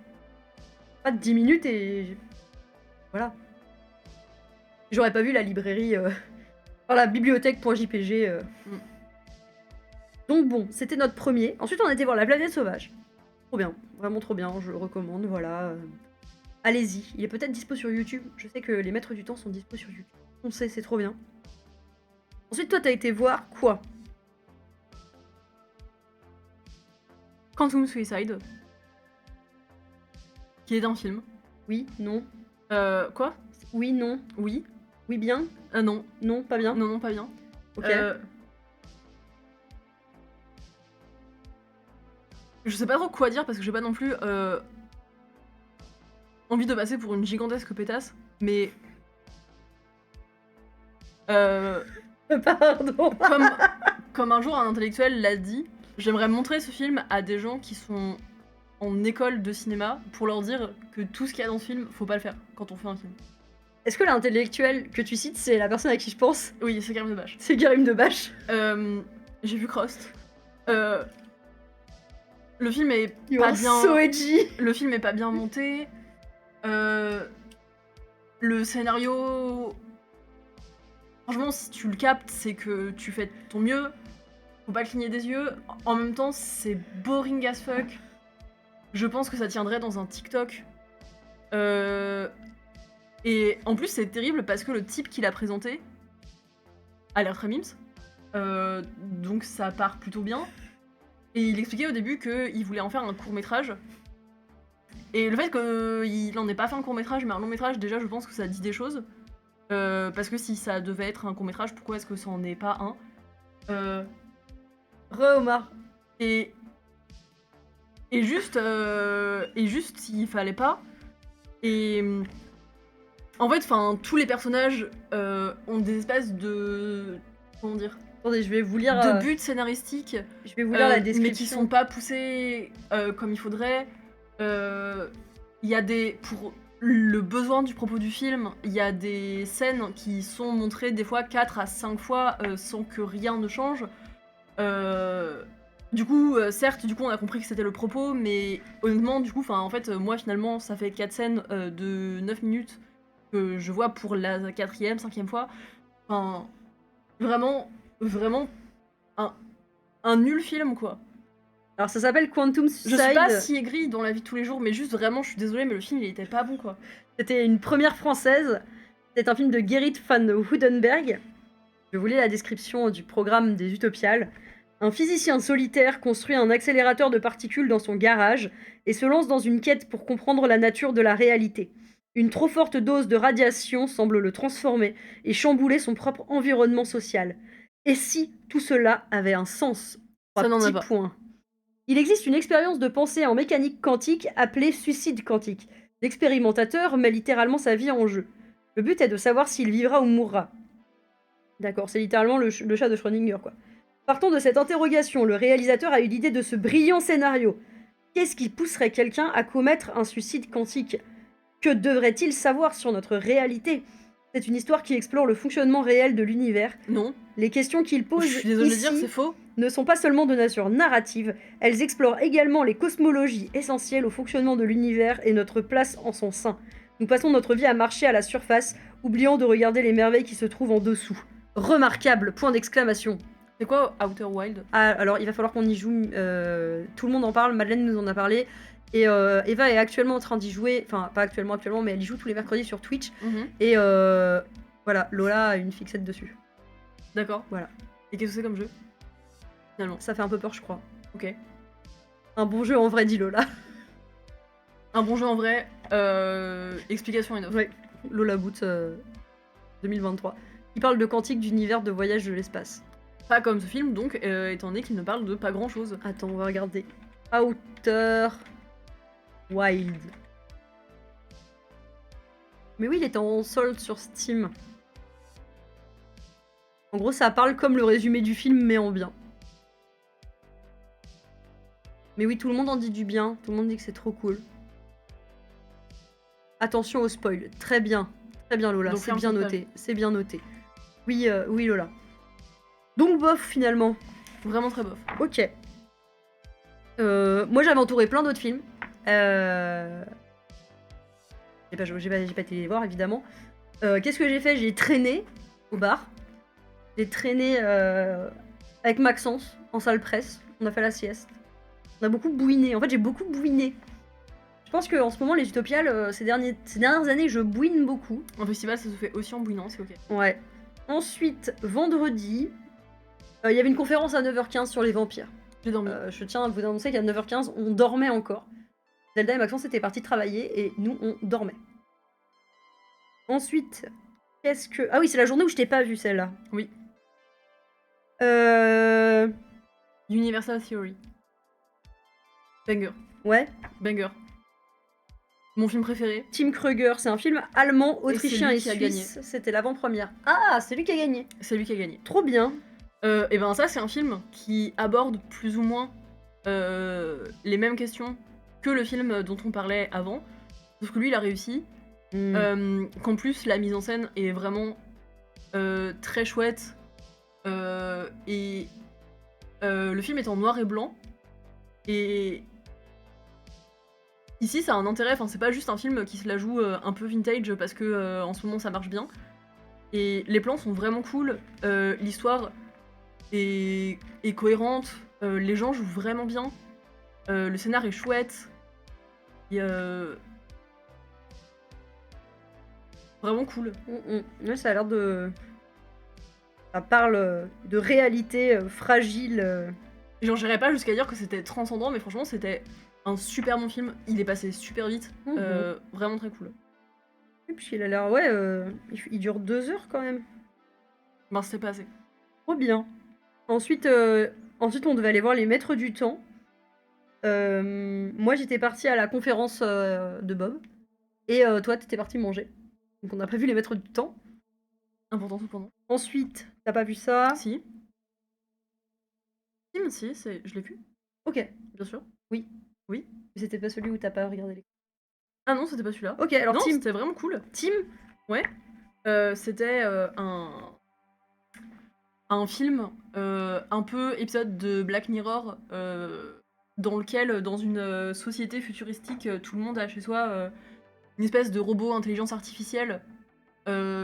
S1: pas de 10 minutes et voilà. J'aurais pas vu la librairie, enfin la bibliothèque.jpg.
S2: Mm.
S1: Donc bon, c'était notre premier. Ensuite, on a été voir La Planète Sauvage. Trop bien, vraiment trop bien, je le recommande, voilà. Allez-y, il est peut-être dispo sur YouTube. Je sais que les Maîtres du Temps sont dispo sur YouTube. On sait, c'est trop bien. Ensuite, toi, t'as été voir quoi?
S2: Quantum Suicide, qui est un film.
S1: Oui, non.
S2: Quoi?
S1: Oui, non.
S2: Oui.
S1: Oui, bien.
S2: Non.
S1: Non, pas bien.
S2: Non, pas bien.
S1: Ok.
S2: Je sais pas trop quoi dire parce que j'ai pas non plus envie de passer pour une gigantesque pétasse, mais
S1: Pardon.
S2: comme un jour un intellectuel l'a dit, j'aimerais montrer ce film à des gens qui sont en école de cinéma pour leur dire que tout ce qu'il y a dans ce film, faut pas le faire quand on fait un film.
S1: Est-ce que l'intellectuel que tu cites, c'est la personne à qui je pense?
S2: Oui, c'est Karim Debache.
S1: C'est Karim Debache.
S2: J'ai vu Crost. Le film est
S1: You
S2: pas
S1: are
S2: bien.
S1: so edgy.
S2: Le film est pas bien monté. Le scénario. Franchement, si tu le captes, c'est que tu fais ton mieux. Faut pas cligner des yeux. En même temps, c'est boring as fuck. Je pense que ça tiendrait dans un TikTok. Et en plus, c'est terrible parce que le type qui l'a présenté a l'air très mimes. Donc ça part plutôt bien. Et il expliquait au début qu'il voulait en faire un court-métrage. Et le fait qu'il en ait pas fait un court-métrage, mais un long-métrage, déjà, je pense que ça dit des choses. Parce que si ça devait être un court-métrage, pourquoi est-ce que ça en est pas un
S1: Re-Omar.
S2: Et juste, il fallait pas. Et en fait, tous les personnages ont des espèces de... Comment dire?
S1: Attendez, je vais vous lire.
S2: De buts scénaristiques.
S1: Je vais vous lire la description.
S2: Mais qui sont pas poussés comme il faudrait. Il y a des... Pour le besoin du propos du film, il y a des scènes qui sont montrées des fois 4 à 5 fois sans que rien ne change. Du coup, certes, on a compris que c'était le propos, mais honnêtement, du coup, en fait, moi, finalement, ça fait 4 scènes de 9 minutes que je vois pour la 4e, 5e fois. Enfin, vraiment, un nul film, quoi.
S1: Alors, ça s'appelle Quantum Suicide.
S2: Je suis pas si aigrie dans la vie de tous les jours, mais juste vraiment, je suis désolée, mais le film, il était pas bon, quoi.
S1: C'était une première française. C'est un film de Gerrit van Houdenberg. Je vous lis la description du programme des Utopiales. Un physicien solitaire construit un accélérateur de particules dans son garage et se lance dans une quête pour comprendre la nature de la réalité. Une trop forte dose de radiation semble le transformer et chambouler son propre environnement social. Et si tout cela avait un sens?
S2: Ça n'en a pas.
S1: Points. Il existe une expérience de pensée en mécanique quantique appelée suicide quantique. L'expérimentateur met littéralement sa vie en jeu. Le but est de savoir s'il vivra ou mourra. D'accord, c'est littéralement le chat de Schrödinger, quoi. Partant de cette interrogation, le réalisateur a eu l'idée de ce brillant scénario. Qu'est-ce qui pousserait quelqu'un à commettre un suicide quantique? Que devrait-il savoir sur notre réalité? C'est une histoire qui explore le fonctionnement réel de l'univers.
S2: Non.
S1: Les questions qu'il pose
S2: Je suis désolée de
S1: ici
S2: dire, c'est faux.
S1: Ne sont pas seulement de nature narrative, elles explorent également les cosmologies essentielles au fonctionnement de l'univers et notre place en son sein. Nous passons notre vie à marcher à la surface, oubliant de regarder les merveilles qui se trouvent en dessous. Remarquable, point d'exclamation.
S2: C'est quoi Outer Wild?
S1: Ah, alors il va falloir qu'on y joue, tout le monde en parle, Madeleine nous en a parlé, et Eva est actuellement en train d'y jouer, enfin pas actuellement, mais elle y joue tous les mercredis sur Twitch, et voilà, Lola a une fixette dessus.
S2: D'accord.
S1: Voilà.
S2: Et qu'est-ce que c'est comme jeu? Finalement.
S1: Ça fait un peu peur, je crois.
S2: Ok.
S1: Un bon jeu en vrai, dit Lola.
S2: Un bon jeu en vrai, explication enough.
S1: Ouais, Lola Boot 2023. Il parle de quantique, d'univers, de voyage de l'espace.
S2: Pas comme ce film, donc, étant donné qu'il ne parle de pas grand-chose.
S1: Attends, on va regarder. Outer Wild. Mais oui, il était en solde sur Steam. En gros, ça parle comme le résumé du film, mais en bien. Mais oui, tout le monde en dit du bien. Tout le monde dit que c'est trop cool. Attention au spoil. Très bien Lola,
S2: Donc
S1: c'est
S2: ferme
S1: bien
S2: cette
S1: noté, c'est bien noté. Oui, oui Lola. Donc bof finalement.
S2: Vraiment très bof.
S1: Ok. Moi j'avais entouré plein d'autres films. J'ai pas été les voir évidemment. Qu'est-ce que j'ai fait? J'ai traîné au bar. J'ai traîné avec Maxence en salle presse. On a fait la sieste. On a beaucoup bouiné. En fait, j'ai beaucoup bouiné. Je pense qu'en ce moment, les Utopiales, ces dernières années, je bouine beaucoup.
S2: En festival, ça se fait aussi en bouinant, c'est ok.
S1: Ouais. Ensuite, vendredi, il y avait une conférence à 9h15 sur les vampires.
S2: J'ai dormi.
S1: Je tiens à vous annoncer qu'à 9h15, on dormait encore. Zelda et Maxence étaient partis travailler et nous, on dormait. Ensuite, qu'est-ce que... Ah oui, c'est la journée où je t'ai pas vue, celle-là.
S2: Oui.
S1: Euh...
S2: Universal Theory. Banger.
S1: Ouais.
S2: Banger. Mon film préféré.
S1: Tim Kruger, c'est un film allemand, autrichien et
S2: lui qui a gagné.
S1: suisse. C'était l'avant-première. Ah, c'est lui qui a gagné.
S2: C'est lui qui a gagné.
S1: Trop bien.
S2: Et ben ça, c'est un film qui aborde plus ou moins les mêmes questions que le film dont on parlait avant. Sauf que lui, il a réussi. Qu'en plus, la mise en scène est vraiment très chouette. Et le film est en noir et blanc. Et ici, ça a un intérêt. Enfin, c'est pas juste un film qui se la joue un peu vintage parce que en ce moment, ça marche bien. Et les plans sont vraiment cool. L'histoire est cohérente. Les gens jouent vraiment bien. Le scénar est chouette. Et vraiment cool.
S1: Ouais, ça a l'air de... Ça parle de réalité fragile.
S2: Genre, j'irais pas jusqu'à dire que c'était transcendant, mais franchement, c'était un super bon film. Il est passé super vite. Vraiment très cool.
S1: Et puis il a l'air... Ouais, il dure 2 heures quand même.
S2: Ben, c'était pas assez.
S1: Trop bien. Ensuite, on devait aller voir Les Maîtres du Temps. Moi, j'étais partie à la conférence de Bob. Et toi, t'étais partie manger. Donc on n'a pas vu Les Maîtres du Temps.
S2: Important cependant.
S1: Ensuite, t'as pas vu ça?
S2: Si. Si, je l'ai vu.
S1: Ok.
S2: Bien sûr.
S1: Oui.
S2: Oui.
S1: Mais c'était pas celui où t'as pas regardé les...
S2: Ah non, c'était pas celui-là.
S1: Ok, alors
S2: non,
S1: Tim.
S2: c'était vraiment cool.
S1: Tim?
S2: Ouais. C'était un film un peu épisode de Black Mirror dans lequel, dans une société futuristique, tout le monde a chez soi une espèce de robot intelligence artificielle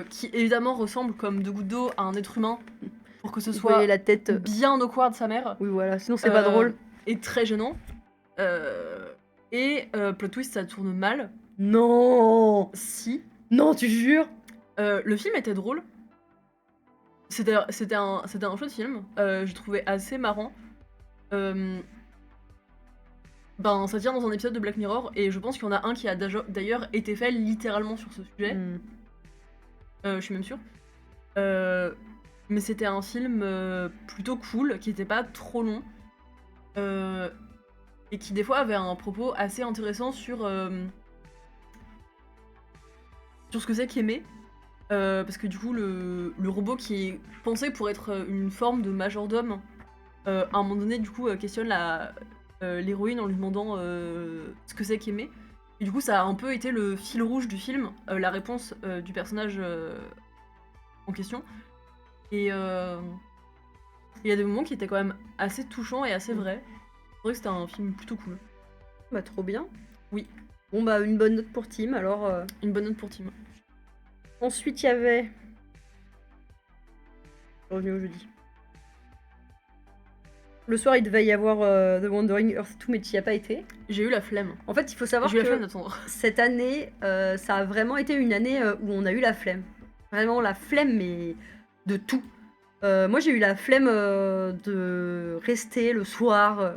S2: qui évidemment ressemble comme deux gouttes d'eau à un être humain pour que ce
S1: Vous
S2: soit
S1: voyez la tête.
S2: bien au coin de sa mère.
S1: Oui, voilà, sinon c'est pas drôle.
S2: Et très gênant. Plot twist, ça tourne mal.
S1: Non!
S2: Si.
S1: Non, tu jures?
S2: Le film était drôle. C'était un chouette film. Je trouvais assez marrant. Ben, ça tient dans un épisode de Black Mirror et je pense qu'il y en a un qui a d'ailleurs été fait littéralement sur ce sujet. Je suis même sûre. Mais c'était un film plutôt cool, qui était pas trop long. Et qui des fois avait un propos assez intéressant sur ce que c'est qu'aimer. Parce que du coup, le robot qui est pensé pour être une forme de majordome, à un moment donné, du coup, questionne l'héroïne en lui demandant ce que c'est qu'aimer. Et du coup, ça a un peu été le fil rouge du film, la réponse du personnage en question. Et il y a des moments qui étaient quand même assez touchants et assez vrais. C'est vrai que c'était un film plutôt cool.
S1: Bah, trop bien.
S2: Oui.
S1: Bon, bah, une bonne note pour Tim, alors...
S2: Une bonne note pour Tim.
S1: Ensuite, il y avait... Je suis revenue au jeudi. Le soir, il devait y avoir The Wandering Earth 2, mais tu n'y as pas été.
S2: J'ai eu la flemme.
S1: En fait, il faut savoir
S2: J'ai eu la flemme
S1: que
S2: d'attendre.
S1: cette année, ça a vraiment été une année où on a eu la flemme. Vraiment la flemme, mais de tout. Moi, j'ai eu la flemme de rester le soir.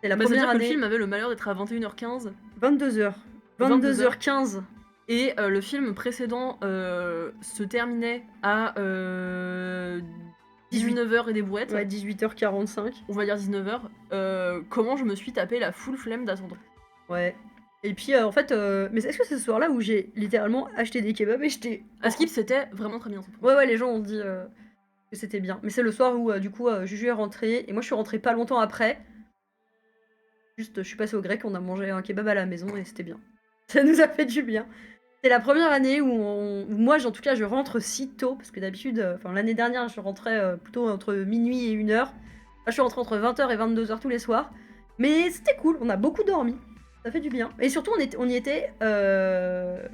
S1: C'est la première année.
S2: Que le film avait le malheur d'être à 21h15.
S1: 22h. 22h15.
S2: Et le film précédent se terminait à 19h et des brouettes.
S1: Ouais, 18h45.
S2: On va dire 19h. Comment je me suis tapé la full flemme d'attendre.
S1: Ouais. Et puis en fait, mais est-ce que c'est ce soir-là où j'ai littéralement acheté des kebabs et j'étais...
S2: À Skip, c'était vraiment très bien.
S1: Ouais, les gens ont dit que c'était bien. Mais c'est le soir où du coup Juju est rentrée et moi je suis rentrée pas longtemps après. Juste, je suis passée au grec, on a mangé un kebab à la maison et c'était bien. Ça nous a fait du bien. C'est la première année où moi, en tout cas, je rentre si tôt, parce que d'habitude, l'année dernière, je rentrais plutôt entre minuit et 1h. Là, je suis rentrée entre 20h et 22h tous les soirs. Mais c'était cool, on a beaucoup dormi. Ça fait du bien. Et surtout, on y était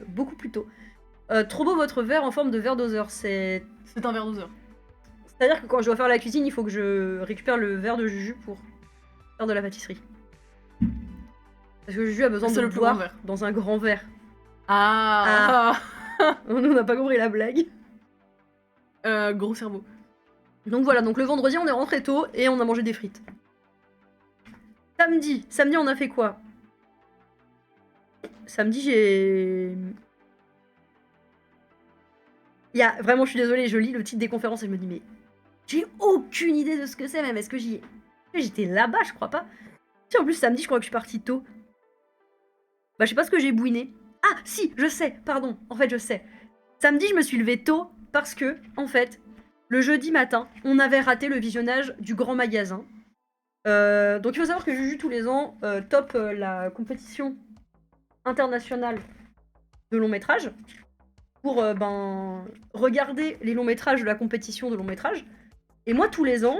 S1: beaucoup plus tôt. Trop beau votre verre en forme de verre doseur.
S2: C'est un verre doseur.
S1: C'est-à-dire que quand je dois faire la cuisine, il faut que je récupère le verre de Juju pour faire de la pâtisserie. Parce que Juju a besoin de boire dans un grand verre.
S2: Ah.
S1: On n'a pas compris la blague.
S2: Gros cerveau.
S1: Donc voilà, donc le vendredi, on est rentré tôt et on a mangé des frites. Samedi, on a fait quoi? Samedi, Vraiment, je suis désolée, je lis le titre des conférences et je me dis, mais j'ai aucune idée de ce que c'est, même. Est-ce que j'étais là-bas, je crois pas. Si, en plus, samedi, je crois que je suis partie tôt. Bah, je sais pas ce que j'ai bouiné. Ah, si, je sais, pardon. En fait, je sais. Samedi, je me suis levée tôt parce que, en fait, le jeudi matin, on avait raté le visionnage du Grand Magasin. Donc, il faut savoir que Juju, tous les ans, top la compétition internationale de long métrage pour regarder les longs métrages de la compétition de long métrage. Et moi, tous les ans,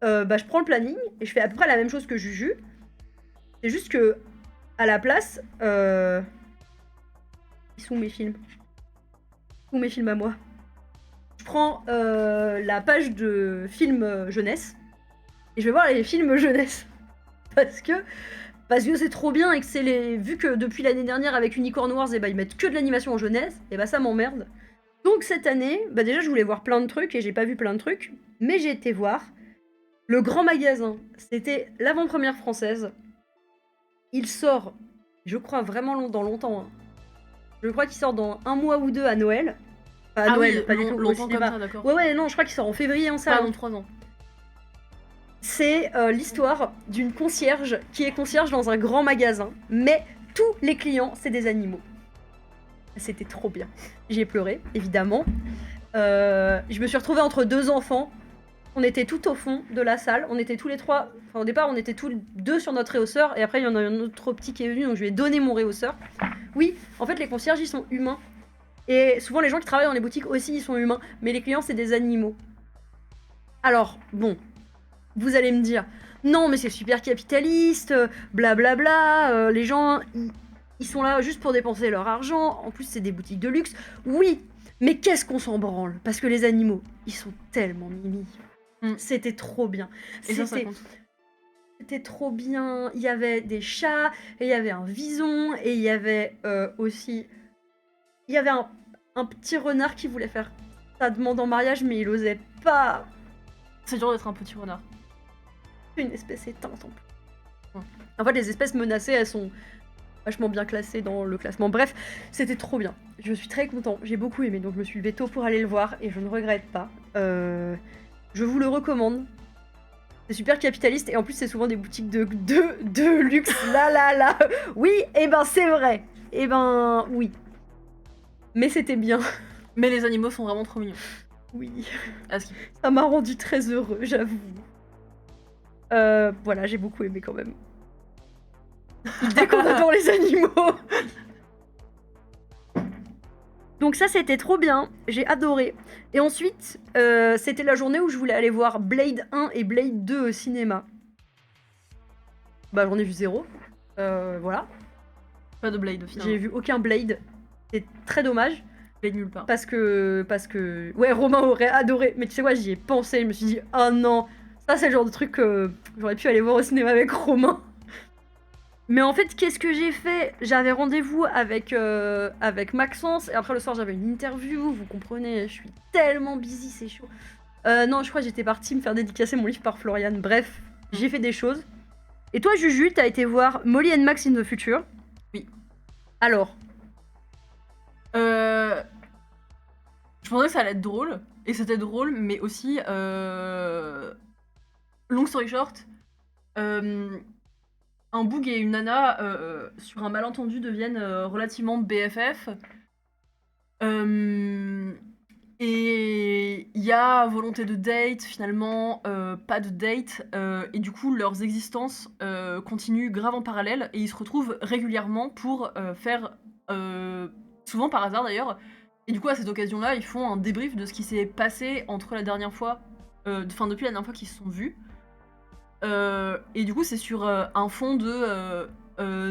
S1: je prends le planning et je fais à peu près la même chose que Juju. C'est juste que, à la place, ils sont mes films. Tous mes films à moi. Je prends la page de films jeunesse et je vais voir les films jeunesse. Parce que c'est trop bien et que c'est vu que depuis l'année dernière avec Unicorn Wars, ils mettent que de l'animation en jeunesse, et ça m'emmerde. Donc cette année, déjà je voulais voir plein de trucs et j'ai pas vu plein de trucs, mais j'ai été voir Le Grand Magasin. C'était l'avant-première française. Il sort, je crois vraiment dans longtemps. Hein. Je crois qu'il sort dans 1 mois ou 2 à Noël. Pas à Noël,
S2: oui,
S1: pas du tout.
S2: Longtemps comme ça, d'accord.
S1: Ouais, non, je crois qu'il sort en février en salle.
S2: Pas dans 3 ans.
S1: C'est l'histoire d'une concierge qui est concierge dans un grand magasin, mais tous les clients, c'est des animaux. C'était trop bien. J'ai pleuré, évidemment. Je me suis retrouvée entre 2 enfants. On était tout au fond de la salle. On était tous les 3. Enfin, au départ, on était tous 2 sur notre réhausseur. Et après, il y en a un autre petit qui est venu, donc je lui ai donné mon réhausseur. Oui, en fait, les concierges, ils sont humains. Et souvent, les gens qui travaillent dans les boutiques aussi, ils sont humains. Mais les clients, c'est des animaux. Alors, bon. Vous allez me dire, non, mais c'est super capitaliste, blablabla, les gens, ils sont là juste pour dépenser leur argent, en plus c'est des boutiques de luxe. Oui, mais qu'est-ce qu'on s'en branle? Parce que les animaux, ils sont tellement mimi. C'était trop bien.
S2: Et ça compte.
S1: C'était trop bien. Il y avait des chats, et il y avait un vison, et il y avait aussi... Il y avait un petit renard qui voulait faire sa demande en mariage, mais il osait pas.
S2: C'est dur d'être un petit renard.
S1: Une espèce éteinte en plus. En fait, les espèces menacées, elles sont vachement bien classées dans le classement. Bref, c'était trop bien. Je suis très content. J'ai beaucoup aimé, donc je me suis levée tôt pour aller le voir et je ne regrette pas. Je vous le recommande. C'est super capitaliste et en plus, c'est souvent des boutiques de luxe. Là. Oui, c'est vrai. Oui. Mais c'était bien.
S2: Mais les animaux sont vraiment trop mignons.
S1: Oui. Ça m'a rendu très heureux, j'avoue. Voilà, j'ai beaucoup aimé quand même. Dès qu'on adore les animaux. Donc ça, c'était trop bien. J'ai adoré. Et ensuite, c'était la journée où je voulais aller voir Blade 1 et Blade 2 au cinéma. J'en ai vu 0. Voilà.
S2: Pas de Blade, finalement.
S1: J'ai vu aucun Blade. C'est très dommage.
S2: Blade nulle part.
S1: Parce que... Ouais, Romain aurait adoré. Mais tu sais quoi, j'y ai pensé. Je me suis dit, oh non. Ça, c'est le genre de truc que j'aurais pu aller voir au cinéma avec Romain. Mais en fait, qu'est-ce que j'ai fait? J'avais rendez-vous avec Maxence, et après le soir, j'avais une interview, vous comprenez, je suis tellement busy, c'est chaud. Non, je crois que j'étais partie me faire dédicacer mon livre par Florian. Bref, j'ai fait des choses. Et toi, Juju, t'as été voir Molly and Max in the Future?
S2: Oui.
S1: Alors?
S2: Je pensais que ça allait être drôle, et c'était drôle, mais aussi... Long story short, un boug et une nana, sur un malentendu, deviennent relativement BFF. Et il y a volonté de date, finalement, pas de date, et du coup, leurs existences, continuent grave en parallèle et ils se retrouvent régulièrement pour, faire, souvent par hasard d'ailleurs, et du coup, à cette occasion-là, ils font un débrief de ce qui s'est passé entre la dernière fois, enfin depuis la dernière fois qu'ils se sont vus. Et du coup, c'est sur, un fond de,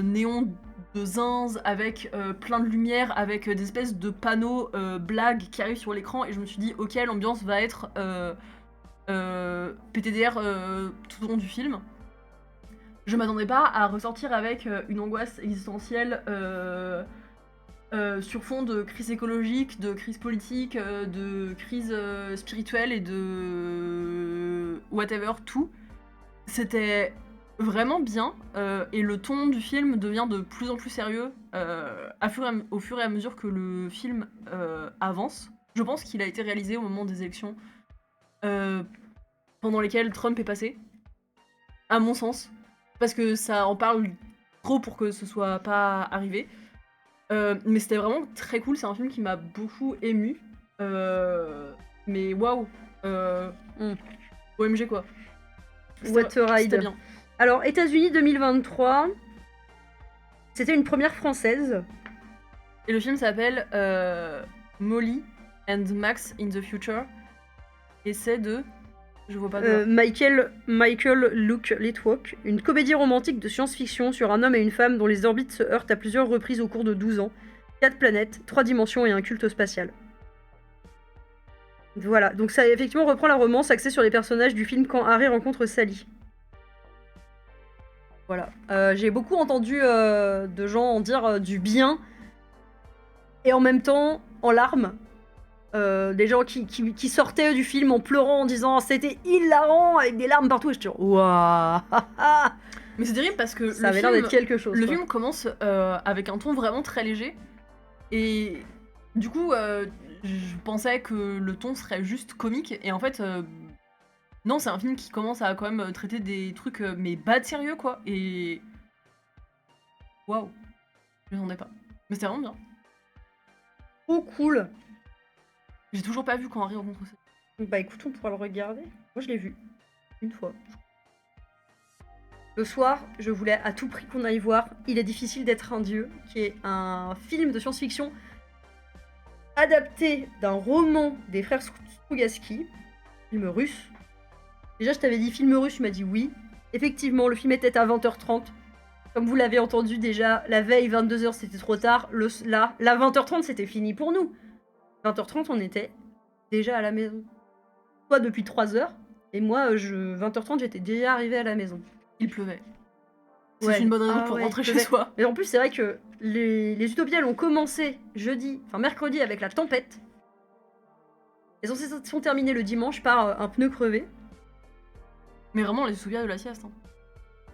S2: néon de zinz avec, plein de lumière, avec, des espèces de panneaux, blagues qui arrivent sur l'écran et je me suis dit: «OK, l'ambiance va être, PTDR, tout au long du film». Je m'attendais pas à ressortir avec, une angoisse existentielle, sur fond de crise écologique, de crise politique, de crise, spirituelle et de whatever, tout. C'était vraiment bien, et le ton du film devient de plus en plus sérieux, au fur et à mesure que le film, avance. Je pense qu'il a été réalisé au moment des élections, heu, pendant lesquelles Trump est passé, à mon sens, parce que ça en parle trop pour que ce soit pas arrivé. Mais c'était vraiment très cool, c'est un film qui m'a beaucoup émue, mais waouh, heu,
S1: Mmh.
S2: OMG quoi.
S1: What a
S2: C'était
S1: ride.
S2: bien.
S1: Alors, États-Unis 2023, c'était une première française.
S2: Et le film s'appelle Molly and Max in the Future. Et c'est de. Je vois pas de.
S1: Michael Luke Litwack, une comédie romantique de science-fiction sur un homme et une femme dont les orbites se heurtent à plusieurs reprises au cours de 12 ans, 4 planètes, 3 dimensions et un culte spatial. Voilà, donc ça effectivement reprend la romance axée sur les personnages du film Quand Harry rencontre Sally. Voilà. J'ai beaucoup entendu de gens en dire du bien et en même temps en larmes. Des gens qui sortaient du film en pleurant en disant c'était hilarant avec des larmes partout et je te dis waouh.
S2: Mais c'est terrible parce que
S1: Ça avait l'air d'être quelque chose.
S2: le
S1: quoi.
S2: film commence avec un ton vraiment très léger. Et du coup, je pensais que le ton serait juste comique. Et en fait, non, c'est un film qui commence à quand même traiter des trucs, mais bas de sérieux quoi. Et. Waouh, je m'attendais pas. Mais c'était vraiment bien.
S1: Trop cool.
S2: J'ai toujours pas vu Quand Harry rencontre Sally.
S1: Bah écoute, on pourra le regarder. Moi je l'ai vu. Une fois. Le soir, je voulais à tout prix qu'on aille voir Il est difficile d'être un dieu, qui est un film de science-fiction adapté d'un roman des frères Strugatsky, film russe. Déjà, je t'avais dit film russe, tu m'as dit oui. Effectivement, le film était à 20h30. Comme vous l'avez entendu déjà, la veille, 22h, c'était trop tard. La 20h30, c'était fini pour nous. 20h30, on était déjà à la maison. Toi, depuis 3h. Et moi, 20h30, j'étais déjà arrivée à la maison.
S2: Il pleuvait.
S1: Ouais.
S2: C'est une bonne raison
S1: Ah
S2: pour
S1: ouais,
S2: rentrer
S1: il
S2: chez
S1: pleuvait.
S2: soi.
S1: Mais en plus, c'est vrai que les Utopiales ont commencé mercredi avec la tempête. Elles sont terminées le dimanche par un pneu crevé.
S2: Mais vraiment, les souvenirs de la sieste. Hein.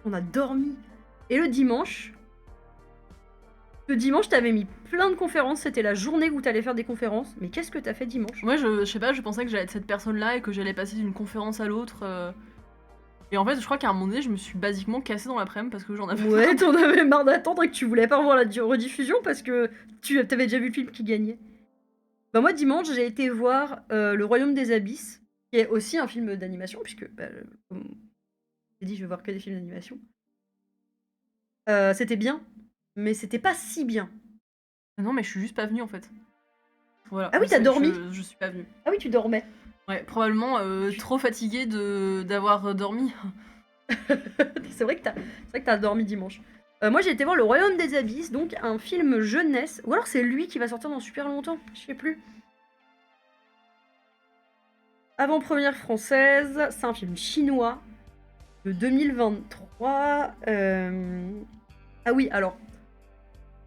S1: On a dormi. Et le dimanche, t'avais mis plein de conférences. C'était la journée où t'allais faire des conférences. Mais qu'est-ce que t'as fait dimanche?
S2: Moi, je sais pas, je pensais que j'allais être cette personne-là et que j'allais passer d'une conférence à l'autre. Et en fait, je crois qu'à un moment donné, je me suis basiquement cassée dans l'après-midi parce que j'en avais
S1: Ouais,
S2: marre.
S1: t'en avais marre d'attendre et que tu voulais pas revoir la rediffusion parce que t'avais déjà vu le film qui gagnait. Bah moi, dimanche, j'ai été voir Le Royaume des Abysses, qui est aussi un film d'animation, puisque, comme j'ai dit, je vais voir que des films d'animation. C'était bien, mais c'était pas si bien.
S2: Non, mais je suis juste pas venue en fait. Voilà.
S1: Ah oui, t'as dormi?
S2: Je suis pas venue.
S1: Ah oui, tu dormais.
S2: Ouais, probablement trop fatiguée d'avoir dormi.
S1: C'est vrai que t'as dormi dimanche. Moi, j'ai été voir Le Royaume des Abysses, donc un film jeunesse. Ou alors c'est lui qui va sortir dans super longtemps, je sais plus. Avant-première française, c'est un film chinois de 2023. Ah oui, alors,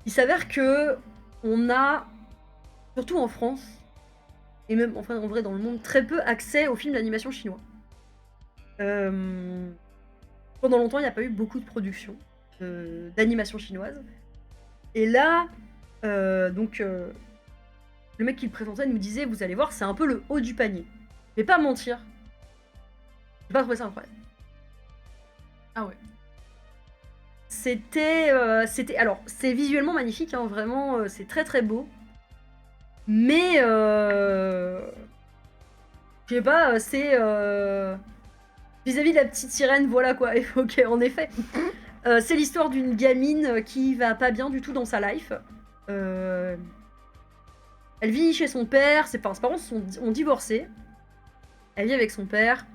S1: il s'avère que on a, surtout en France, et même enfin, en vrai dans le monde, très peu accès aux films d'animation chinois. Pendant longtemps, il n'y a pas eu beaucoup de productions d'animation chinoise. Et là, le mec qui le présentait nous disait, vous allez voir, c'est un peu le haut du panier. Je vais pas mentir, j'ai pas trouvé ça incroyable.
S2: Ah ouais.
S1: Alors, c'est visuellement magnifique, hein, vraiment, c'est très très beau. Mais je sais pas, c'est vis-à-vis de la petite sirène, voilà quoi. Ok, en effet. C'est l'histoire d'une gamine qui va pas bien du tout dans sa life. Elle vit chez son père, ses parents ont divorcé. Elle vit avec son père.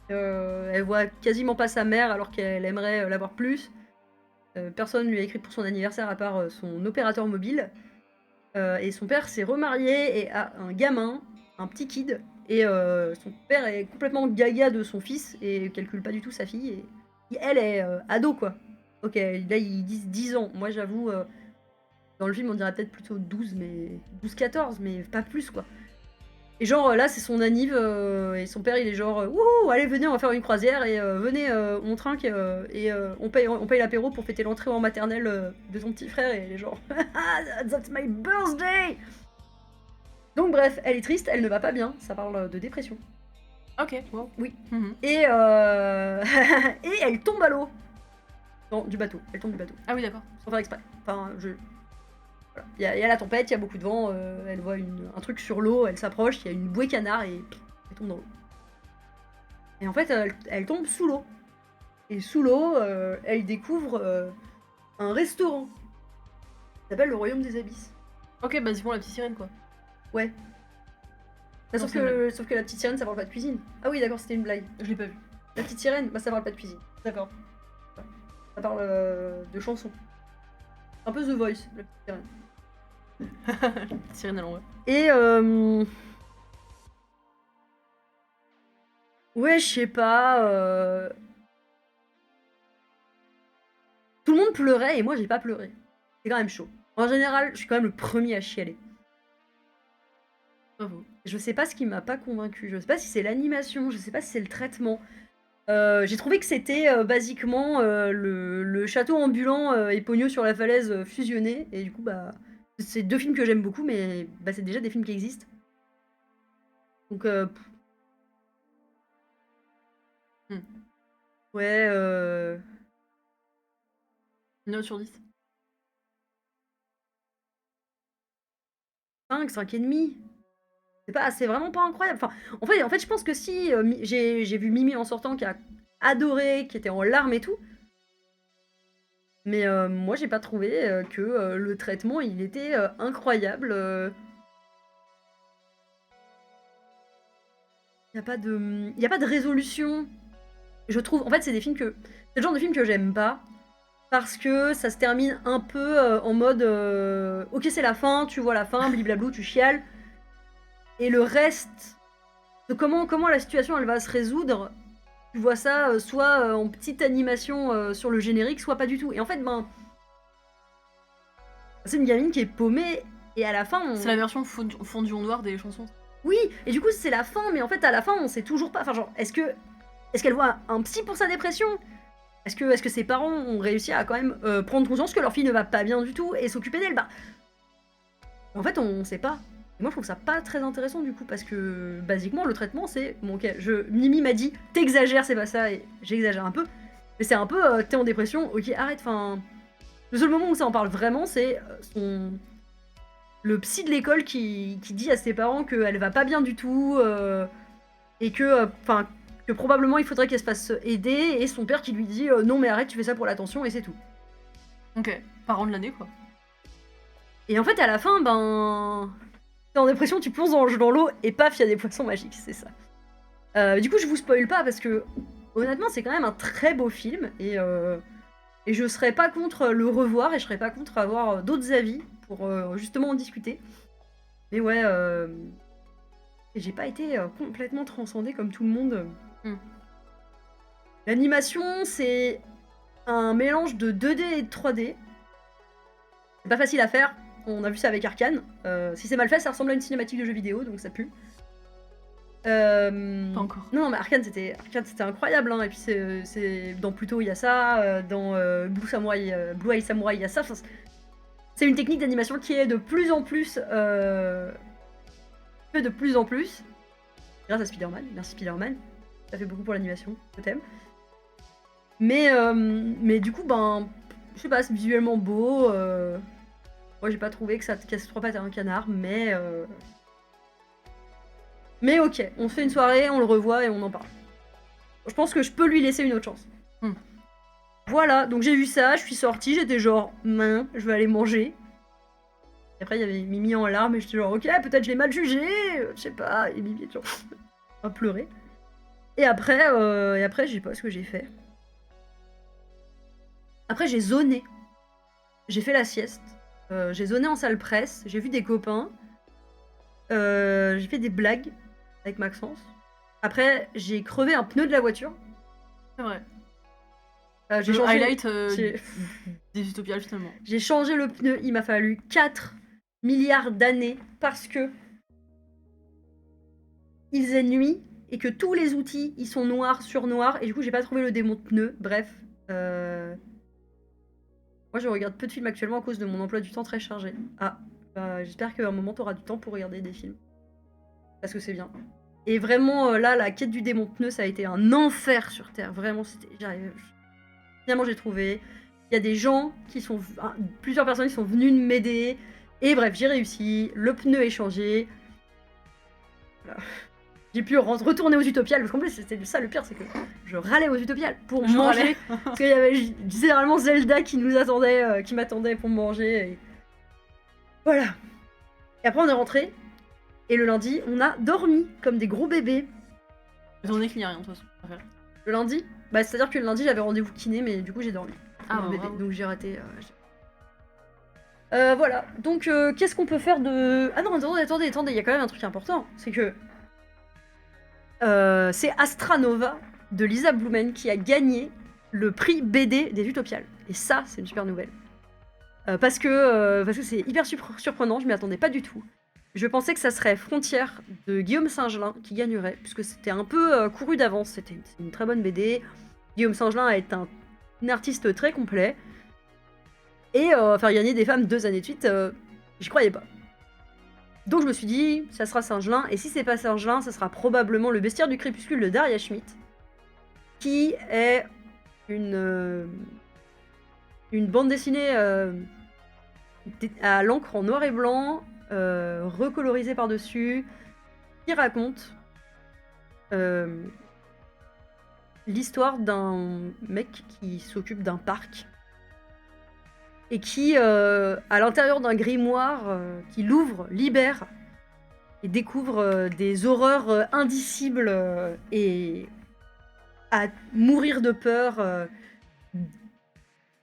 S1: Elle voit quasiment pas sa mère alors qu'elle aimerait l'avoir plus. Personne lui a écrit pour son anniversaire à part son opérateur mobile. Et son père s'est remarié et a un gamin, un petit kid. Et son père est complètement gaga de son fils et calcule pas du tout sa fille. Et elle est ado quoi. Ok, là ils disent 10 ans. Moi j'avoue, dans le film on dirait peut-être plutôt 12, mais 12-14, mais pas plus quoi. Et genre là c'est son anniv et son père il est genre wouhou, allez venez on va faire une croisière et venez on trinque et on paye l'apéro pour fêter l'entrée en maternelle de ton petit frère et il est genre that's my birthday. Donc bref, elle est triste, elle ne va pas bien, ça parle de dépression.
S2: Ok, wow.
S1: Oui.
S2: Mhm.
S1: Et et elle tombe à l'eau. Non, du bateau, elle tombe du bateau.
S2: Ah oui, d'accord.
S1: Sans faire exprès. Enfin, voilà. Il y a la tempête, il y a beaucoup de vent, elle voit un truc sur l'eau, elle s'approche, il y a une bouée canard et elle tombe dans l'eau. Et en fait, elle tombe sous l'eau. Et sous l'eau, elle découvre un restaurant. Ça s'appelle le Royaume des Abysses.
S2: Ok, bah c'est pour la petite sirène quoi.
S1: Ouais. Bah,
S2: Non,
S1: sauf
S2: c'est mal.
S1: que la petite sirène, ça parle pas de cuisine. Ah oui, d'accord, c'était une blague.
S2: Je l'ai pas vu.
S1: La petite sirène, bah ça parle pas de cuisine. D'accord. Ça parle de chansons. Un peu The Voice, la petite sirène.
S2: Petite sirène à l'envers.
S1: Et ouais, je sais pas. Tout le monde pleurait et moi j'ai pas pleuré. C'est quand même chaud. En général, je suis quand même le premier à chialer.
S2: Bravo.
S1: Je sais pas ce qui m'a pas convaincu. Je sais pas si c'est l'animation, je sais pas si c'est le traitement. J'ai trouvé que c'était basiquement le château ambulant et Pogno sur la falaise fusionné. Et du coup, bah, c'est deux films que j'aime beaucoup, mais bah, c'est déjà des films qui existent. Donc, ouais,
S2: Une note sur 10.
S1: 5, 5,5. C'est vraiment pas incroyable. Enfin, en fait, je pense que si j'ai vu Mimi en sortant qui a adoré, qui était en larmes et tout. Mais moi, j'ai pas trouvé que le traitement, il était incroyable. Il y a pas de résolution. Je trouve, en fait, c'est le genre de film que j'aime pas. Parce que ça se termine un peu en mode ok, c'est la fin, tu vois la fin, bliblablou, tu chiales. Et le reste de comment la situation elle va se résoudre, tu vois ça soit en petite animation sur le générique, soit pas du tout. Et en fait, ben, c'est une gamine qui est paumée et à la fin.
S2: C'est la version fondue en noir des chansons.
S1: Oui, et du coup c'est la fin, mais en fait à la fin on sait toujours pas. Enfin genre, est-ce qu'elle voit un psy pour sa dépression? Est-ce que ses parents ont réussi à quand même prendre conscience que leur fille ne va pas bien du tout et s'occuper d'elle? Bah, en fait on sait pas. Et moi je trouve ça pas très intéressant du coup parce que basiquement le traitement c'est bon ok, Mimi m'a dit t'exagères, c'est pas ça, et j'exagère un peu, mais c'est un peu t'es en dépression, ok arrête. Enfin, le seul moment où ça en parle vraiment c'est le psy de l'école qui dit à ses parents qu'elle va pas bien du tout et que probablement il faudrait qu'elle se fasse aider, et son père qui lui dit non mais arrête, tu fais ça pour l'attention et c'est tout.
S2: Ok, parent de l'année quoi.
S1: Et en fait à la fin, ben, t'es en dépression, tu plonges dans l'eau et paf, il y a des poissons magiques, c'est ça. Du coup je vous spoil pas parce que honnêtement c'est quand même un très beau film et je serais pas contre le revoir et je serais pas contre avoir d'autres avis pour justement en discuter. Mais ouais, j'ai pas été complètement transcendée comme tout le monde. L'animation, c'est un mélange de 2D et de 3D. C'est pas facile à faire. On a vu ça avec Arcane. Si c'est mal fait, ça ressemble à une cinématique de jeu vidéo, donc ça pue.
S2: Pas encore.
S1: Non, mais Arcane c'était incroyable, hein. Et puis c'est dans Pluto il y a ça, dans Blue Eye Samurai il y a ça. Enfin, c'est une technique d'animation qui est de plus en plus grâce à Spider-Man. Merci Spider-Man, ça fait beaucoup pour l'animation, je t'aime. Mais du coup, ben, je sais pas, c'est visuellement beau. Moi, j'ai pas trouvé que ça te casse 3 pattes à un canard, mais ok, on se fait une soirée, on le revoit et on en parle. Je pense que je peux lui laisser une autre chance. Voilà, donc j'ai vu ça, je suis sortie, j'étais genre, je vais aller manger. Et après, il y avait Mimi en larmes et j'étais genre, ok, peut-être je l'ai mal jugé, je sais pas. Et Mimi, genre, a pleuré. Et après, je sais pas ce que j'ai fait. Après, j'ai zoné. J'ai fait la sieste. J'ai zoné en salle presse, j'ai vu des copains. J'ai fait des blagues avec Maxence. Après, j'ai crevé un pneu de la voiture.
S2: C'est vrai.
S1: J'ai
S2: Le
S1: changé.
S2: highlight
S1: j'ai-
S2: des Utopiales finalement.
S1: J'ai changé le pneu, il m'a fallu 4 milliards d'années parce que il faisait nuit et que tous les outils ils sont noirs sur noir et du coup j'ai pas trouvé le démon de pneu. Bref, moi je regarde peu de films actuellement à cause de mon emploi du temps très chargé. Ah, j'espère qu'à un moment t'auras du temps pour regarder des films parce que c'est bien. Et vraiment là, la quête du démon de pneu ça a été un enfer sur Terre. Vraiment, finalement j'ai trouvé. Il y a des gens qui sont, plusieurs personnes qui sont venues m'aider. Et bref, j'ai réussi. Le pneu est changé. Voilà. J'ai pu retourner aux Utopiales, parce qu'en plus c'était ça le pire, c'est que je râlais aux Utopiales pour manger, parce qu'il y avait généralement Zelda qui nous attendait, qui m'attendait pour manger. Et... Voilà. Et après on est rentré, et le lundi on a dormi comme des gros bébés.
S2: J'en ai qu'il n'y a rien de toute façon.
S1: Le lundi, bah c'est à dire que le lundi j'avais rendez-vous kiné, mais du coup j'ai dormi.
S2: Ah
S1: bébé, donc j'ai raté. Voilà, donc qu'est-ce qu'on peut faire de... Ah non, attendez, il y a quand même un truc important, c'est que c'est Astra Nova de Lisa Blumen qui a gagné le prix BD des Utopiales. Et ça, c'est une super nouvelle. Parce que c'est hyper surprenant, je m'y attendais pas du tout. Je pensais que ça serait Frontières de Guillaume Singelin qui gagnerait, puisque c'était un peu couru d'avance, c'était une très bonne BD. Guillaume Singelin est un artiste très complet. Et faire gagner des femmes 2 années de suite, j'y croyais pas. Donc je me suis dit, ça sera Singelin, et si c'est pas Singelin, ça sera probablement Le Bestiaire du Crépuscule de Daria Schmidt, qui est une bande dessinée à l'encre en noir et blanc, recolorisée par-dessus, qui raconte l'histoire d'un mec qui s'occupe d'un parc et qui, à l'intérieur d'un grimoire, qui l'ouvre, libère et découvre des horreurs indicibles et à mourir de peur.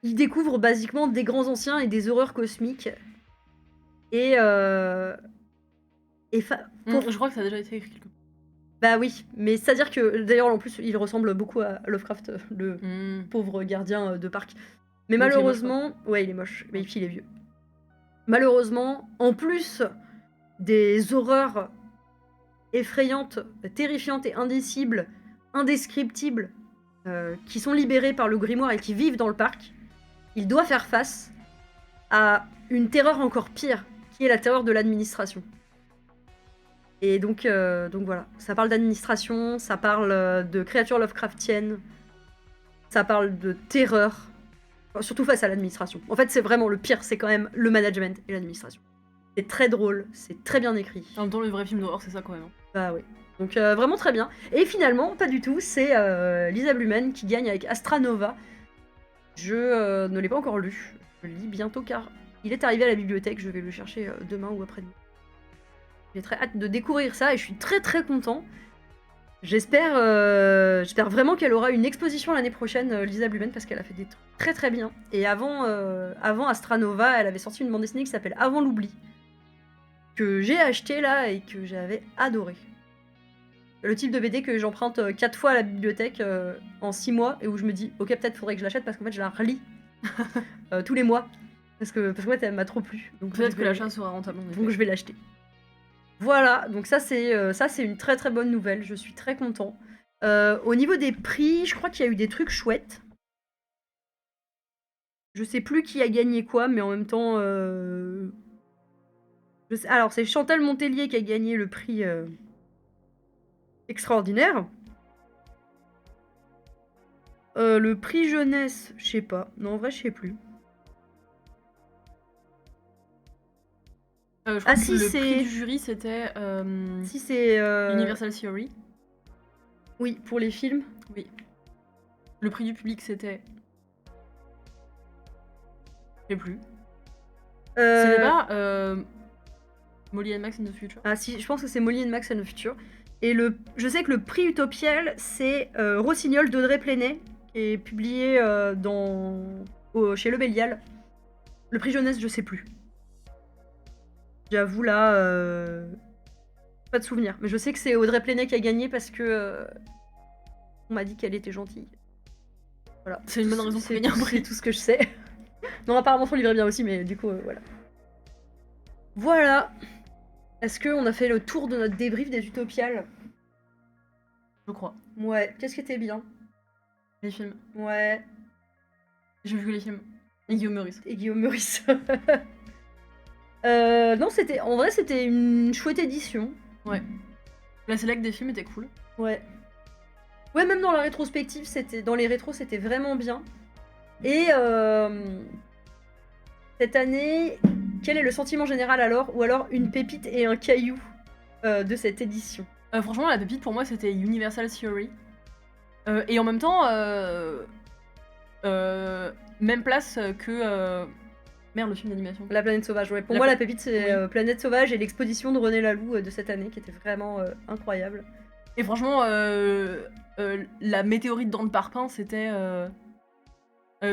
S1: Il découvre basiquement des grands anciens et des horreurs cosmiques. Et
S2: je crois que ça a déjà été écrit quelque part.
S1: Bah oui, mais c'est-à-dire que d'ailleurs en plus il ressemble beaucoup à Lovecraft, le pauvre gardien de parc. Mais
S2: donc
S1: malheureusement, ouais il est moche, mais puis il est vieux. Malheureusement, en plus des horreurs effrayantes, terrifiantes et indicibles, indescriptibles, qui sont libérées par le grimoire et qui vivent dans le parc, il doit faire face à une terreur encore pire, qui est la terreur de l'administration. Et donc voilà, ça parle d'administration, ça parle de créatures Lovecraftiennes, ça parle de terreur, enfin, surtout face à l'administration. En fait, c'est vraiment le pire, c'est quand même le management et l'administration. C'est très drôle, c'est très bien écrit.
S2: En même temps, le vrai film d'horreur, c'est ça quand même.
S1: Bah oui. Donc vraiment très bien. Et finalement, pas du tout, c'est Lisa Blumen qui gagne avec Astra Nova. Je ne l'ai pas encore lu, je le lis bientôt car il est arrivé à la bibliothèque, je vais le chercher demain ou après-demain. J'ai très hâte de découvrir ça et je suis très très content. J'espère vraiment qu'elle aura une exposition l'année prochaine, Lisa Blumen, parce qu'elle a fait des trucs très très bien. Et avant Astra Nova, elle avait sorti une bande dessinée qui s'appelle Avant l'oubli, que j'ai acheté là et que j'avais adoré. Le type de BD que j'emprunte 4 fois à la bibliothèque en 6 mois et où je me dis ok peut-être faudrait que je l'achète parce qu'en fait je la relis tous les mois parce que ouais, elle m'a trop plu.
S2: Peut-être que l'achat sera rentable.
S1: Donc je vais l'acheter. Voilà, donc ça c'est une très très bonne nouvelle, je suis très content. Au niveau des prix, je crois qu'il y a eu des trucs chouettes. Je sais plus qui a gagné quoi, mais en même temps... Alors c'est Chantal Montellier qui a gagné le prix extraordinaire. Le prix jeunesse, je sais pas. Non, en vrai, je sais plus.
S2: Je crois
S1: Ah
S2: que
S1: si,
S2: le prix
S1: c'est
S2: du jury, c'était,
S1: si c'est
S2: Universal Theory.
S1: oui, pour les films.
S2: Oui. Le prix du public, c'était je sais plus. C'était
S1: Euh,
S2: pas, Molly and Max in the Future?
S1: Ah si, je pense que c'est Molly and Max and the Future. Et je sais que le prix Utopial, c'est Rossignol d'Audrey Plenay, qui est publié chez Le Bélial. Le prix jeunesse, je sais plus. J'avoue là, pas de souvenir. Mais je sais que c'est Audrey Plenay qui a gagné parce que on m'a dit qu'elle était gentille. Voilà.
S2: C'est une bonne raison pour gagner un
S1: C'est
S2: prix.
S1: tout ce que je sais. Non, apparemment son livre est bien aussi, mais du coup, voilà. Voilà. Est-ce qu'on a fait le tour de notre débrief des Utopiales?
S2: Je crois.
S1: Ouais. Qu'est-ce qui était bien?
S2: Les films.
S1: Ouais.
S2: J'ai vu les films. Et Guillaume Meurice.
S1: Et Guillaume Meurice. Non, en vrai, c'était une chouette édition.
S2: Ouais. La select des films était cool.
S1: Ouais. Ouais, même dans la rétrospective, dans les rétros, c'était vraiment bien. Et cette année, quel est le sentiment général alors? Ou alors une pépite et un caillou de cette édition?
S2: Franchement, la pépite pour moi, c'était Universal Theory. Et en même temps, même place que. Merde, le film d'animation.
S1: La planète sauvage, ouais. Pour moi, la pépite, c'est Planète sauvage et l'exposition de René Laloux de cette année, qui était vraiment incroyable.
S2: Et franchement, la météorite dans le parpaing, c'était.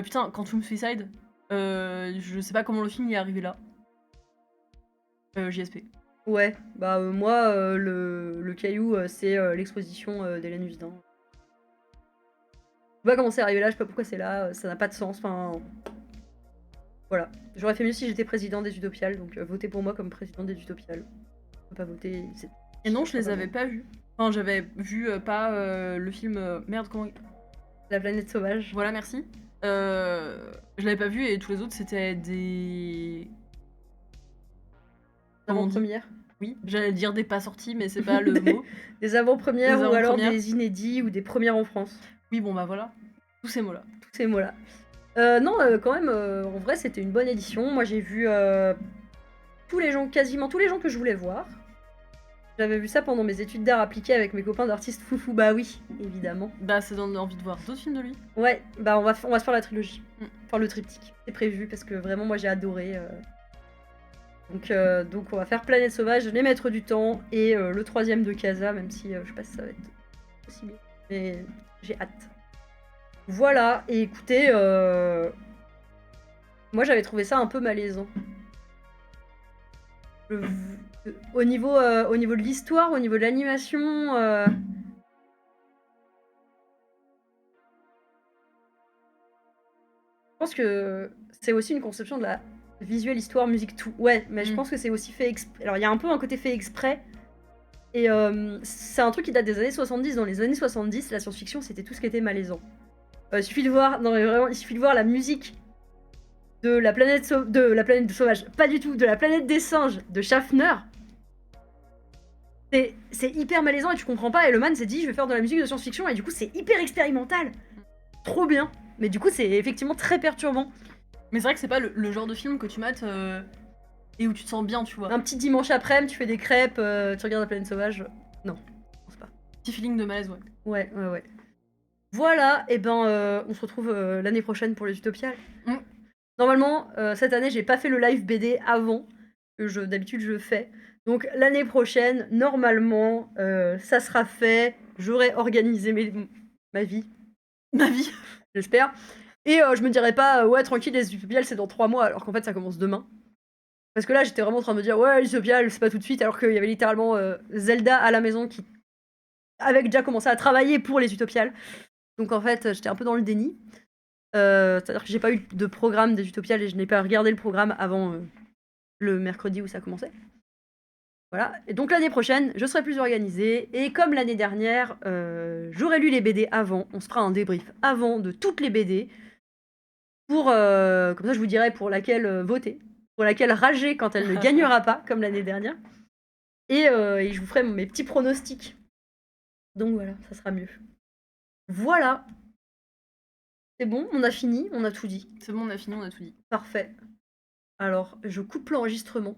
S2: Putain, Quantum Suicide. Je sais pas comment le film y est arrivé là. JSP.
S1: Ouais, bah moi, le caillou, c'est l'exposition d'Hélène Husdin. Je sais pas comment c'est arrivé là, je sais pas pourquoi c'est là, ça n'a pas de sens, enfin... Voilà. J'aurais fait mieux si j'étais président des Utopiales, donc votez pour moi comme président des Utopiales. On peut pas voter...
S2: Et non, je les avais pas vus. Enfin, j'avais vu pas le film... merde, comment...
S1: La planète sauvage.
S2: Voilà, merci. Je l'avais pas vu et tous les autres, c'était des...
S1: Avant-premières.
S2: Oui, j'allais dire des pas sortis, mais c'est pas le mot.
S1: Des avant-premières ou alors des inédits ou des premières en France.
S2: Oui, bon bah voilà. Tous ces mots-là.
S1: Tous ces mots-là. Non, quand même, en vrai, c'était une bonne édition. Moi, j'ai vu quasiment tous les gens que je voulais voir. J'avais vu ça pendant mes études d'art appliquées avec mes copains d'artistes foufou. Bah oui, évidemment.
S2: Bah, ça donne envie de voir d'autres films de lui.
S1: Ouais, bah on va se faire la trilogie. Enfin, le triptyque. C'est prévu parce que vraiment, moi, j'ai adoré. Donc on va faire Planète Sauvage, Les Maîtres du Temps et le troisième de Casa, même si je sais pas si ça va être possible. Mais j'ai hâte. Voilà, et écoutez, moi j'avais trouvé ça un peu malaisant. Au niveau de l'histoire, au niveau de l'animation... Je pense que c'est aussi une conception de la visuelle, histoire, musique, tout. Ouais, mais je pense que c'est aussi fait exprès. Alors il y a un peu un côté fait exprès. Et c'est un truc qui date des années 70. Dans les années 70, la science-fiction, c'était tout ce qui était malaisant. Il suffit de voir, non mais vraiment, il suffit de voir la musique de la planète sauvage, pas du tout, de la planète des singes de Schaffner. C'est hyper malaisant et tu comprends pas. Et le man s'est dit, je vais faire de la musique de science-fiction et du coup c'est hyper expérimental. Trop bien. Mais du coup c'est effectivement très perturbant.
S2: Mais c'est vrai que c'est pas le genre de film que tu mates et où tu te sens bien, tu vois.
S1: Un petit dimanche après-midi, tu fais des crêpes, tu regardes la planète sauvage. Non, je pense pas.
S2: Petit feeling de malaise, ouais.
S1: Ouais. Voilà, et ben on se retrouve l'année prochaine pour les Utopiales. Normalement, cette année, j'ai pas fait le live BD avant, que d'habitude je fais. Donc l'année prochaine, normalement, ça sera fait. J'aurai organisé ma vie.
S2: Ma vie.
S1: J'espère. Et je me dirais pas, ouais, tranquille, les Utopiales, c'est dans 3 mois, alors qu'en fait, ça commence demain. Parce que là, j'étais vraiment en train de me dire, ouais, les Utopiales, c'est pas tout de suite, alors qu'il y avait littéralement Zelda à la maison qui avait déjà commencé à travailler pour les Utopiales. Donc en fait, j'étais un peu dans le déni. C'est-à-dire que j'ai pas eu de programme des Utopiales et je n'ai pas regardé le programme avant le mercredi où ça commençait. Voilà. Et donc l'année prochaine, je serai plus organisée. Et comme l'année dernière, j'aurai lu les BD avant. On se fera un débrief avant de toutes les BD. Comme ça, je vous dirai pour laquelle voter. Pour laquelle rager quand elle ne gagnera pas, comme l'année dernière. Et je vous ferai mes petits pronostics. Donc voilà, ça sera mieux. Voilà. C'est bon, on a fini, on a tout dit.
S2: C'est bon, on a fini, on a tout dit.
S1: Parfait. Alors, je coupe l'enregistrement.